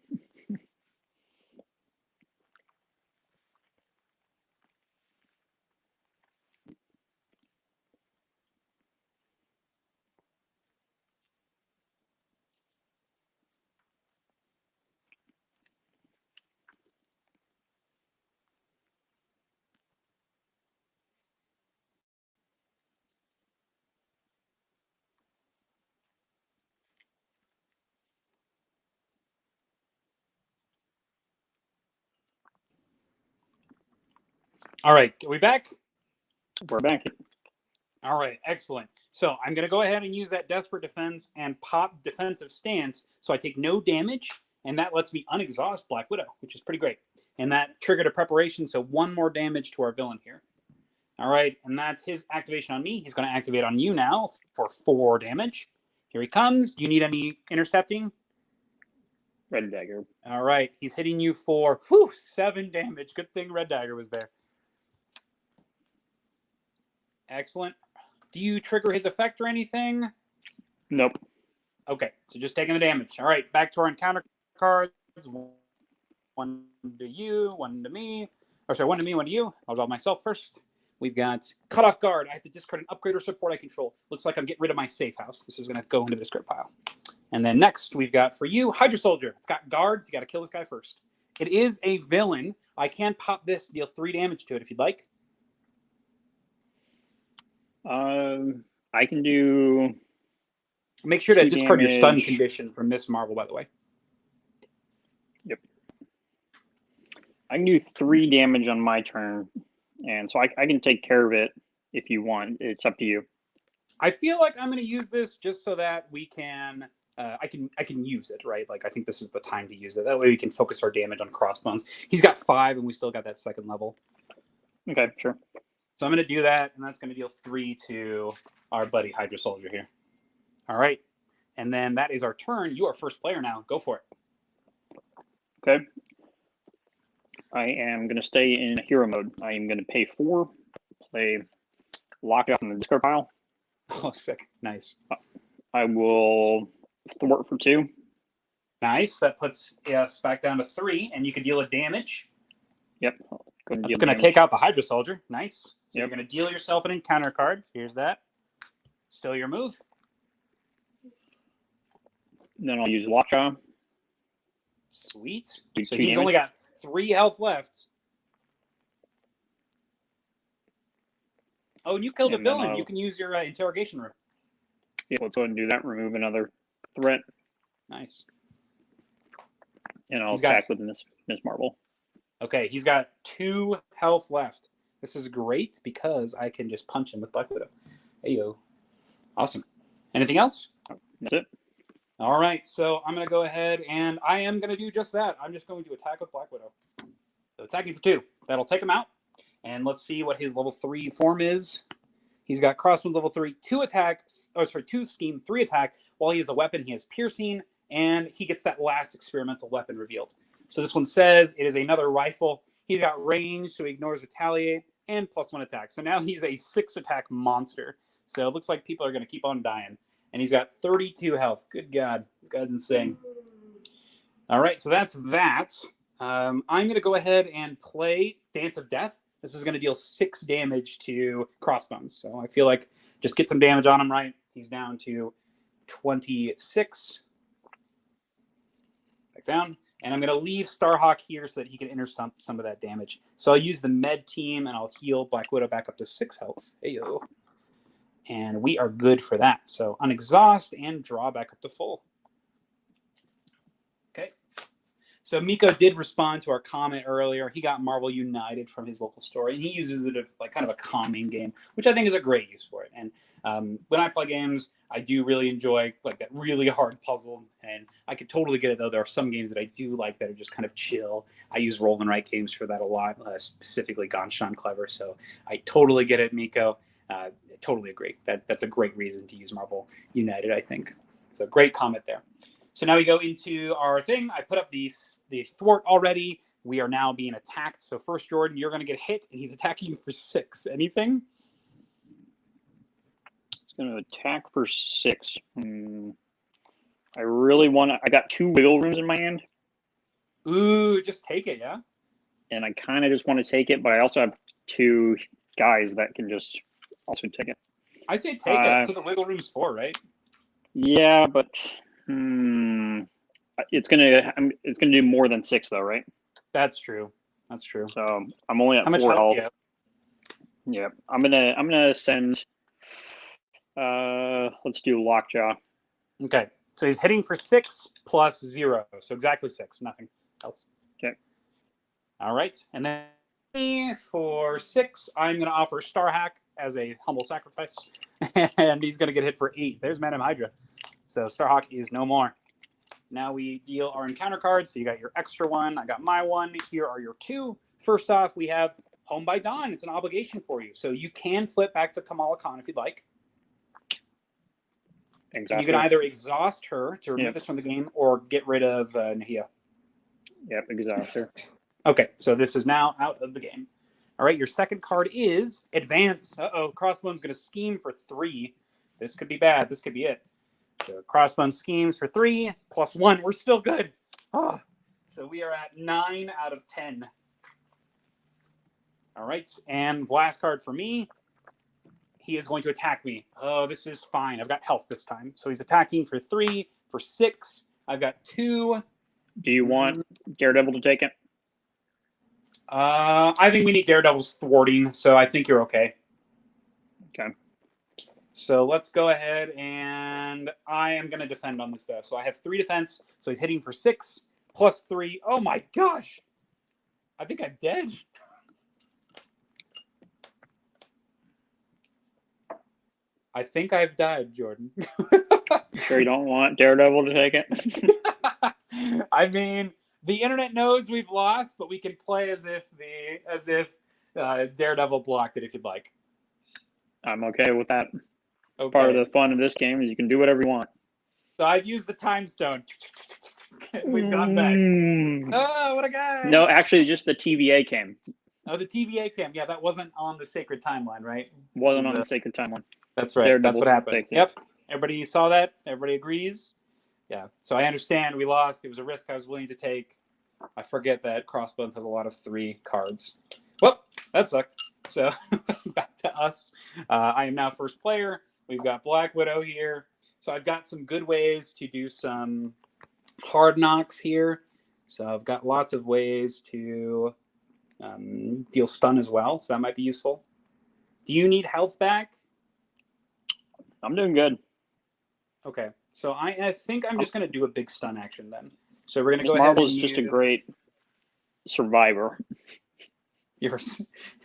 All right, are we back? We're back. All right, excellent. So I'm going to go ahead and use that Desperate Defense and pop Defensive Stance, so I take no damage, and that lets me unexhaust Black Widow, which is pretty great. And that triggered a preparation, so 1 more damage to our villain here. All right, and that's his activation on me. He's going to activate on you now for 4 damage. Here he comes. Do you need any intercepting? Red Dagger. All right, he's hitting you for 7 damage. Good thing Red Dagger was there. Excellent. Do you trigger his effect or anything? Nope. Okay, so just taking the damage. All right, back to our encounter cards. 1 to you, 1 to me. Or sorry, 1 to me, 1 to you. I'll draw myself first. We've got Cut Off Guard. I have to discard an upgrade or support I control. Looks like I'm getting rid of my safe house. This is going to go into the discard pile. And then next, we've got for you, Hydra Soldier. It's got guards. You got to kill this guy first. It is a villain. I can pop this, deal 3 damage to it if you'd like. I can do. Make sure to discard your stun damage. condition from Miss Marvel, by the way. Yep. I can do 3 damage on my turn, and so I can take care of it if you want. It's up to you. I feel like I'm going to use this just so that we can. I can use it, right? Like I think this is the time to use it. That way we can focus our damage on Crossbones. He's got 5, and we still got that 2nd level. Okay, sure. So I'm going to do that, and that's going to deal 3 to our buddy Hydra Soldier here. All right. And then that is our turn. You are first player now. Go for it. Okay. I am going to stay in hero mode. I am going to pay 4, play Lock It Up in the discard pile. Oh, sick. Nice. I will thwart for 2. Nice. That puts us back down to 3, and you can deal a damage. Yep. That's going to take out the Hydra Soldier. Nice. So Yep. you're going to deal yourself an encounter card. Here's that. Still your move. Then I'll use Lockjaw. Sweet. Do So 2 he's damage. only got 3 health left. Oh, and you killed a And then villain. I'll- You can use your interrogation room. Yeah, let's go ahead and do that. Remove another threat, Nice. and I'll He's got- attack with Miss Marvel. Okay, he's got 2 health left. This is great because I can just punch him with Black Widow. Hey, yo. Awesome. Anything else? That's it. All right, so I'm going to go ahead and I am going to do just that. I'm just going to attack with Black Widow. So attacking for 2. That'll take him out. And let's see what his level 3 form is. He's got Crossbones level 3, 2 attack, 2 scheme, 3 attack. While he has a weapon, he has piercing, and he gets that last experimental weapon revealed. So this one says it is another rifle. He's got range, so he ignores retaliate, and +1 attack. So now he's a 6 attack monster. So it looks like people are going to keep on dying. And he's got 32 health. Good God. This guy's insane. All right, so that's that. I'm going to go ahead and play Dance of Death. This is going to deal 6 damage to Crossbones. So I feel like just get some damage on him, right? He's down to 26. Back down. And I'm going to leave Starhawk here so that he can intercept some of that damage. So I'll use the med team, and I'll heal Black Widow back up to 6 health. Ayo. And we are good for that. So unexhaust and draw back up to full. Okay. So Miko did respond to our comment earlier. He got Marvel United from his local store, and he uses it as like kind of a calming game, which I think is a great use for it. And when I play games, I do really enjoy like that really hard puzzle, and I could totally get it though. There are some games that I do like that are just kind of chill. I use roll and write games for that a lot, specifically Gone Shun Clever. So I totally get it, Miko. Totally agree. That's a great reason to use Marvel United, I think. So great comment there. So now we go into our thing. I put up the thwart already. We are now being attacked. So first, Jordan, you're going to get hit, and he's attacking you for 6. Anything? It's going to attack for 6. I really want to. I got 2 wiggle rooms in my hand, Ooh, just take it, yeah? and I kind of just want to take it, but I also have 2 guys that can just also take it. I say take it. That's what the wiggle room's for, right? Yeah, but it's gonna do more than 6 though, right? That's true. That's true. So I'm only at How much 4 health health. do you have? Yeah, I'm gonna send. Let's do Lockjaw. Okay. So he's hitting for 6 plus 0. So exactly 6. Nothing else. Okay. All right. And then For 6, I'm going to offer Star Hack as a humble sacrifice, and he's going to get hit for 8. There's Madam Hydra. So Starhawk is no more. Now we deal our encounter cards. So you got your extra one. I got my one. Here are your 2. First off, we have Home by Dawn. It's an obligation for you. So you can flip back to Kamala Khan if you'd like. Exactly. And you can either exhaust her to remove this from the game or get rid of Nahia. Yep, exhaust her. Okay, so this is now out of the game. All right, your second card is Advance. Uh-oh, Crossbone's going to scheme for 3. This could be bad. This could be it. So Crossbone schemes for 3, +1. We're still good. Oh, so we are at 9 out of 10. All right, and last card for me. He is going to attack me. Oh, this is fine. I've got health this time. So he's attacking for 3, for 6. I've got 2. Do you want Daredevil to take it? I think we need Daredevil's thwarting, so I think you're okay. Okay. So let's go ahead, and I am going to defend on this, though. So I have 3 defense, so he's hitting for 6, +3. Oh, my gosh. I think I'm dead. I think I've died, Jordan. Sure you don't want Daredevil to take it? I mean, the internet knows we've lost, but we can play as if Daredevil blocked it if you'd like. I'm okay with that. Okay. Part of the fun of this game is you can do whatever you want. So I've used the time stone. We've gone back. Oh, what a guy! No, actually, just the TVA came. Oh, the TVA cam. Yeah, that wasn't on the sacred timeline, right? Wasn't on the sacred timeline. That's right. Daredevil, that's what happened. Yep. Everybody saw that? Everybody agrees? Yeah. So I understand we lost. It was a risk I was willing to take. I forget that Crossbones has a lot of 3 cards. Well, that sucked. So back to us. I am now first player. We've got Black Widow here. So I've got some good ways to do some hard knocks here. So I've got lots of ways to deal stun as well. So that might be useful. Do you need health back? I'm doing good. Okay. So I think I'm just going to do a big stun action then. So we're going to go ahead. Marvel's just a great survivor. Yours.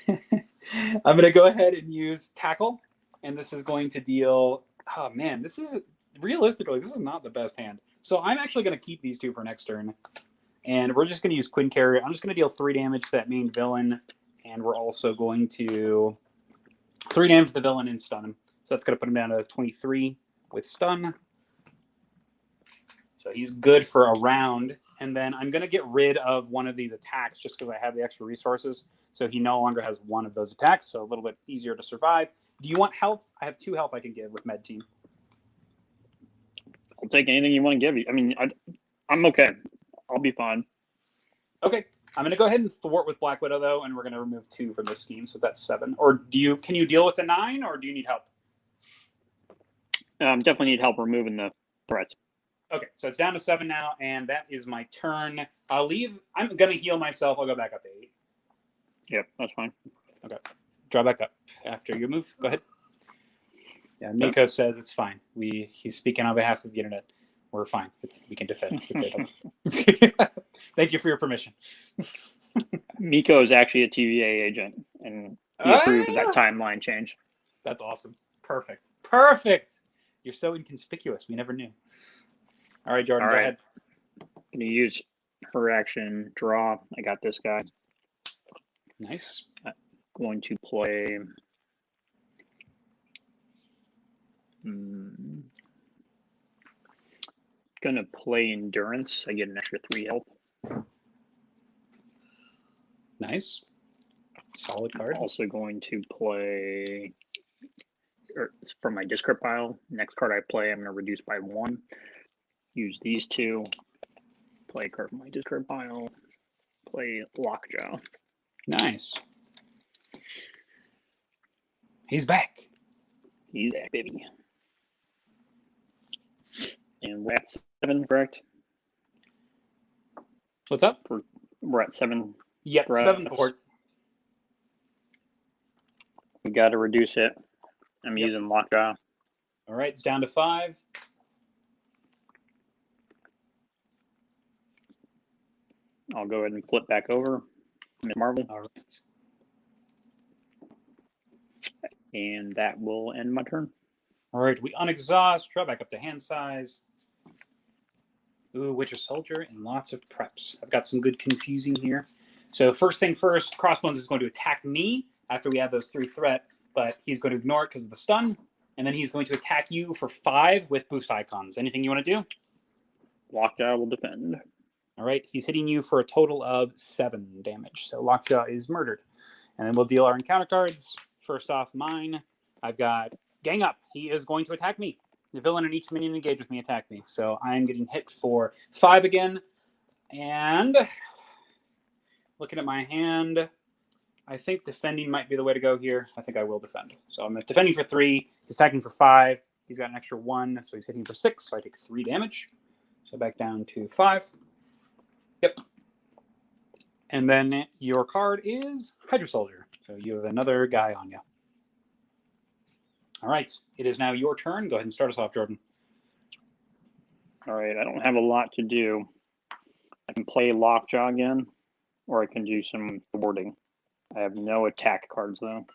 I'm going to go ahead and use Tackle. And this is going to deal... Oh, man. This is... Realistically, this is not the best hand. So I'm actually going to keep these 2 for next turn. And we're just going to use Quinn Carrier. I'm just going to deal 3 damage to that main villain. And we're also going to... 3 damage to the villain and stun him. So that's going to put him down to 23 with stun. So he's good for a round. And then I'm going to get rid of one of these attacks just because I have the extra resources. So he no longer has one of those attacks. So a little bit easier to survive. Do you want health? I have 2 health I can give with Med Team. I'll take anything you want to give you. I mean, I'm okay. I'll be fine. Okay. I'm going to go ahead and thwart with Black Widow, though, and we're going to remove 2 from this scheme. So that's 7. Or can you deal with the 9, or do you need help? Definitely need help removing the threats. Okay, so it's down to 7 now, and that is my turn. I'll leave. I'm going to heal myself. I'll go back up to 8. Yep, that's fine. Okay. Draw back up after you move. Go ahead. Yeah, Miko says it's fine. He's speaking on behalf of the internet. We're fine. We can defend. Thank you for your permission. Miko is actually a TVA agent, and he approved of that timeline change. That's awesome. Perfect. Perfect. You're so inconspicuous. We never knew. All right, Jordan, go ahead. Can you use her action, draw? I got this guy. Nice. I'm going to play... Gonna play Endurance. I get an extra 3 health. Nice. Solid card. Also going to play... from my discard pile. Next card I play, I'm going to reduce by 1. Use these 2. Play a card from my discard pile. Play Lockjaw. Nice. He's back. He's back, baby. And we're at 7, correct? What's up? We're at 7. Yep, 7 thwart. We got to reduce it. I'm using Lockjaw. All right, it's down to 5. I'll go ahead and flip back over. Marvel. All right. And that will end my turn. All right, we unexhaust, draw back up to hand size. Ooh, Witcher Soldier and lots of preps. I've got some good confusing here. So first thing first, Crossbones is going to attack me after we add those 3 threat, but he's going to ignore it because of the stun. And then he's going to attack you for 5 with boost icons. Anything you want to do? Lockjaw will defend. All right, he's hitting you for a total of 7 damage. So Lockjaw is murdered. And then we'll deal our encounter cards. First off, mine. I've got Gang Up. He is going to attack me. The villain and each minion engaged with me attack me. So I'm getting hit for 5 again. And looking at my hand, I think defending might be the way to go here. I think I will defend. So I'm defending for 3. He's attacking for 5. He's got an extra 1, so he's hitting for 6. So I take 3 damage. So back down to 5. Yep. And then your card is Hydra Soldier. So you have another guy on you. All right. It is now your turn. Go ahead and start us off, Jordan. All right. I don't have a lot to do. I can play Lockjaw again, or I can do some thwarting. I have no attack cards, though.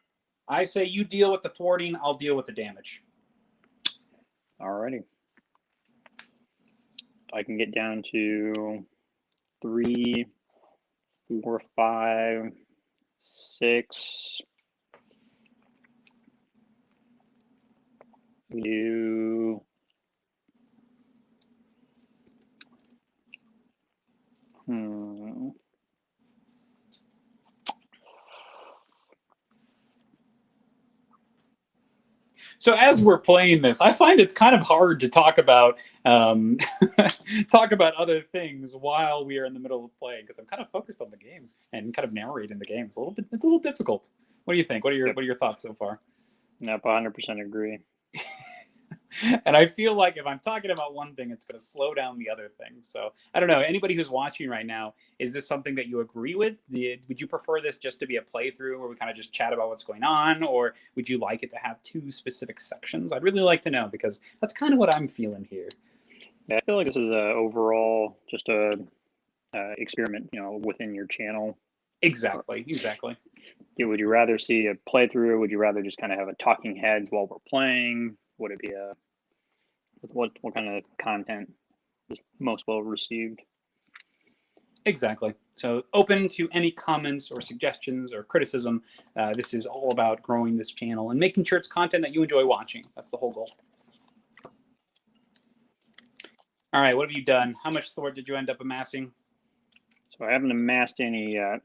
I say you deal with the thwarting. I'll deal with the damage. All righty. I can get down to 3, 4, 5, 6. You. So as we're playing this, I find it's kind of hard to talk about talk about other things while we are in the middle of playing because I'm kind of focused on the game and kind of narrating the game. It's a little difficult. What do you think? What are your thoughts so far? Nope, 100% agree. And I feel like if I'm talking about one thing, it's going to slow down the other thing. So I don't know. Anybody who's watching right now, is this something that you agree with? Would you prefer this just to be a playthrough where we kind of just chat about what's going on? Or would you like it to have 2 specific sections? I'd really like to know because that's kind of what I'm feeling here. Yeah, I feel like this is overall just a experiment, within your channel. Exactly. Yeah, would you rather see a playthrough? Would you rather just kind of have a talking heads while we're playing? Would it be what kind of content is most well received? Exactly. So open to any comments or suggestions or criticism. This is all about growing this channel and making sure it's content that you enjoy watching. That's the whole goal. All right, what have you done? How much thwart did you end up amassing? So I haven't amassed any yet.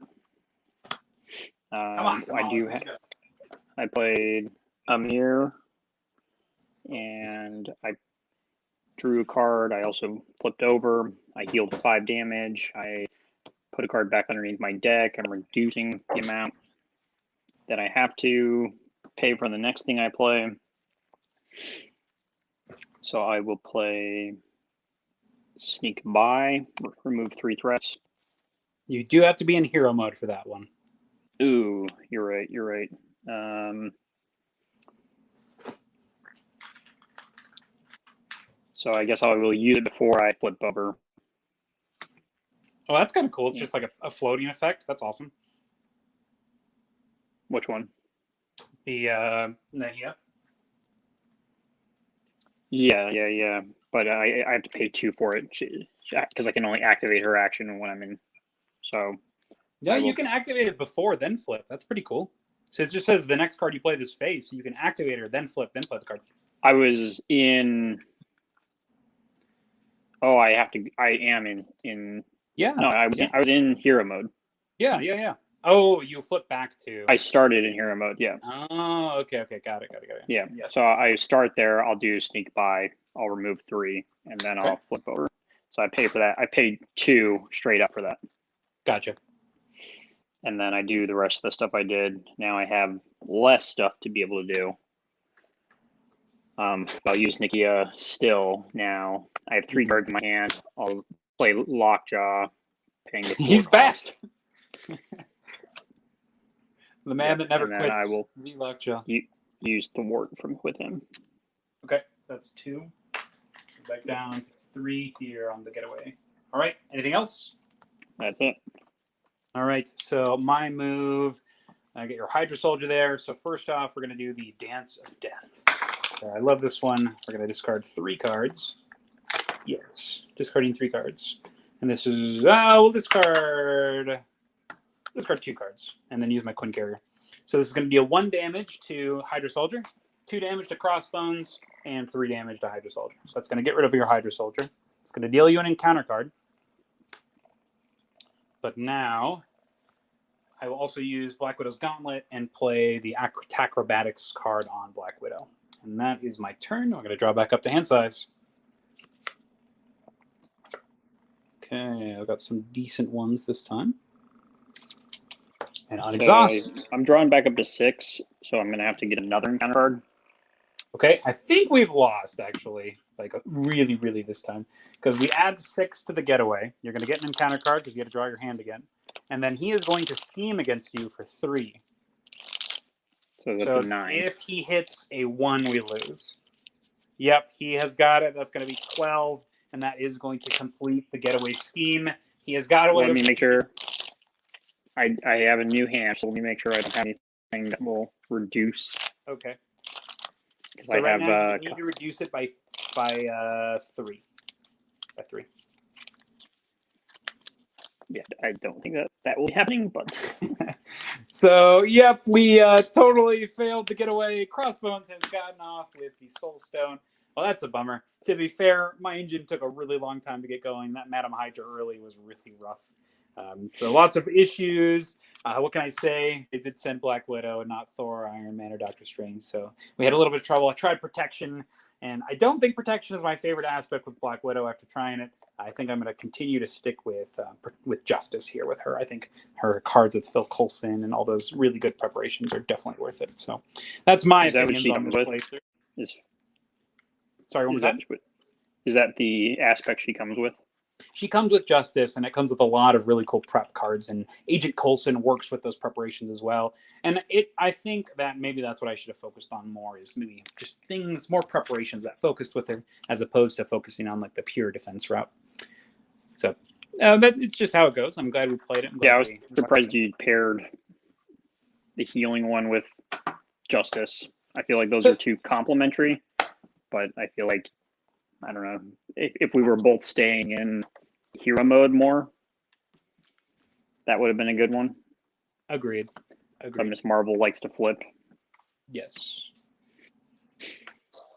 Come on, I played Amir, and I drew a card. I also flipped over. I healed 5 damage. I put a card back underneath my deck. I'm reducing the amount that I have to pay for the next thing I play. So I will play Sneak By, remove 3 threats. You do have to be in hero mode for that one. Ooh, you're right. So I guess I will use it before I flip over. Oh, that's kind of cool. It's just like a floating effect. That's awesome. Which one? Yeah. Yeah. But I have to pay 2 for it because I can only activate her action when I'm in. So. Yeah, you can activate it before, then flip. That's pretty cool. So it just says the next card you play this phase, so you can activate her, then flip, then play the card. I was in. Oh, I am in. Yeah. No, I was in hero mode. Yeah. Oh, you flip back to. I started in hero mode. Yeah. Oh, okay. Got it. Yeah. So I start there. I'll do Sneak By. I'll remove 3, and then I'll flip over. So I pay for that. I paid 2 straight up for that. Gotcha. And then I do the rest of the stuff I did. Now I have less stuff to be able to do. I'll use Nikia still now. I have 3 cards in my hand. I'll play Lockjaw, paying the 4 He's cost. back. The man that never quits. I will Lockjaw. Use Thwart with him. Okay, so that's 2. Back down to 3 here on the getaway. All right, anything else? That's it. All right, so my move, I get your Hydra Soldier there. So first off, we're going to do the Dance of Death. I love this one. We're going to discard 3 cards. Yes, discarding 3 cards. And this is, we'll discard 2 cards and then use my Quinn Carrier. So this is going to be a 1 damage to Hydra Soldier, 2 damage to Crossbones, and 3 damage to Hydra Soldier. So that's going to get rid of your Hydra Soldier. It's going to deal you an encounter card. But now I will also use Black Widow's Gauntlet and play the Acrobatics card on Black Widow. And that is my turn. I'm going to draw back up to hand size. Okay, I've got some decent ones this time. And on exhaust. I'm drawing back up to 6, so I'm going to have to get another encounter card. Okay, I think we've lost, actually. Like, really, really this time. Because we add 6 to the getaway. You're going to get an encounter card because you got to draw your hand again. And then he is going to scheme against you for 3. So that's a 9. If he hits a 1, we lose. Yep, he has got it. That's going to be 12. And that is going to complete the getaway scheme. He has got it. Let me make sure. I have a new hand, so let me make sure I don't have anything that will reduce. Okay. Because So I right have. now you need to reduce it by 3. By 3. Yeah, I don't think that will be happening, but. So, yep, we totally failed to get away. Crossbones has gotten off with the Soul Stone. Well, that's a bummer. To be fair, my engine took a really long time to get going. That Madam Hydra early was really rough. So lots of issues. What can I say? Is it sent Black Widow and not Thor, Iron Man, or Doctor Strange? So we had a little bit of trouble. I tried protection, and I don't think protection is my favorite aspect with Black Widow after trying it. I think I'm going to continue to stick with Justice here with her. I think her cards with Phil Coulson and all those really good preparations are definitely worth it. So that's my opinions on this playthrough. Sorry, one more time? Is that the aspect she comes with? She comes with Justice, and it comes with a lot of really cool prep cards, and Agent Coulson works with those preparations as well. And I think that maybe that's what I should have focused on more, is maybe just things, more preparations that focused with her, as opposed to focusing on like the pure defense route. So but it's just how it goes. I'm glad we played it. Yeah, I was surprised you paired the healing one with Justice. I feel like those are 2 complementary, but I feel like, I don't know, if we were both staying in hero mode more, that would have been a good one. Agreed. But Miss Marvel likes to flip. Yes.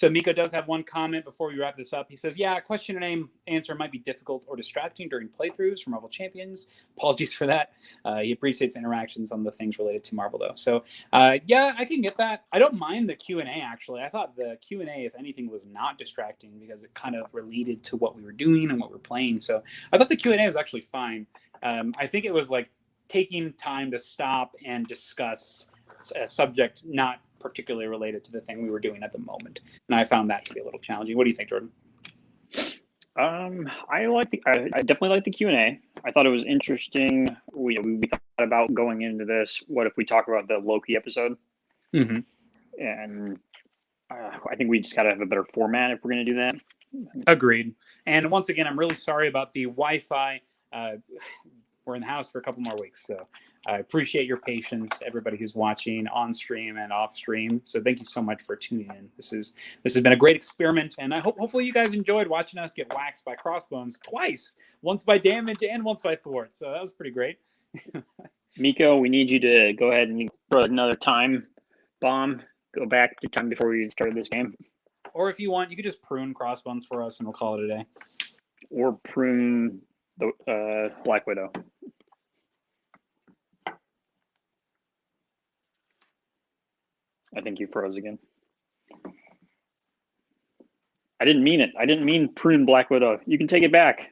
So Miko does have one comment before we wrap this up. He says, yeah, question and name answer might be difficult or distracting during playthroughs for Marvel Champions. Apologies for that. He appreciates interactions on the things related to Marvel, though. So, yeah, I can get that. I don't mind the Q&A, actually. I thought the Q&A, if anything, was not distracting because it kind of related to what we were doing and what we were playing. So I thought the Q&A was actually fine. I think it was like taking time to stop and discuss a subject not particularly related to the thing we were doing at the moment, and I found that to be a little challenging. What do you think, Jordan? I definitely like the Q&A. I thought it was interesting. We thought about going into this. What if we talk about the Loki episode? Mm-hmm. And I think we just got to have a better format if we're going to do that. Agreed. And once again, I'm really sorry about the Wi-Fi. We're in the house for a couple more weeks, so I appreciate your patience, everybody who's watching on stream and off stream. So thank you so much for tuning in. This has been a great experiment, and I hopefully you guys enjoyed watching us get waxed by Crossbones twice, once by damage and once by thwart. So that was pretty great. Miko, we need you to go ahead and throw another time bomb. Go back to time before we started this game. Or if you want, you could just prune Crossbones for us, and we'll call it a day. Or prune the Black Widow. I think you froze again. I didn't mean it. I didn't mean prune Black Widow. You can take it back.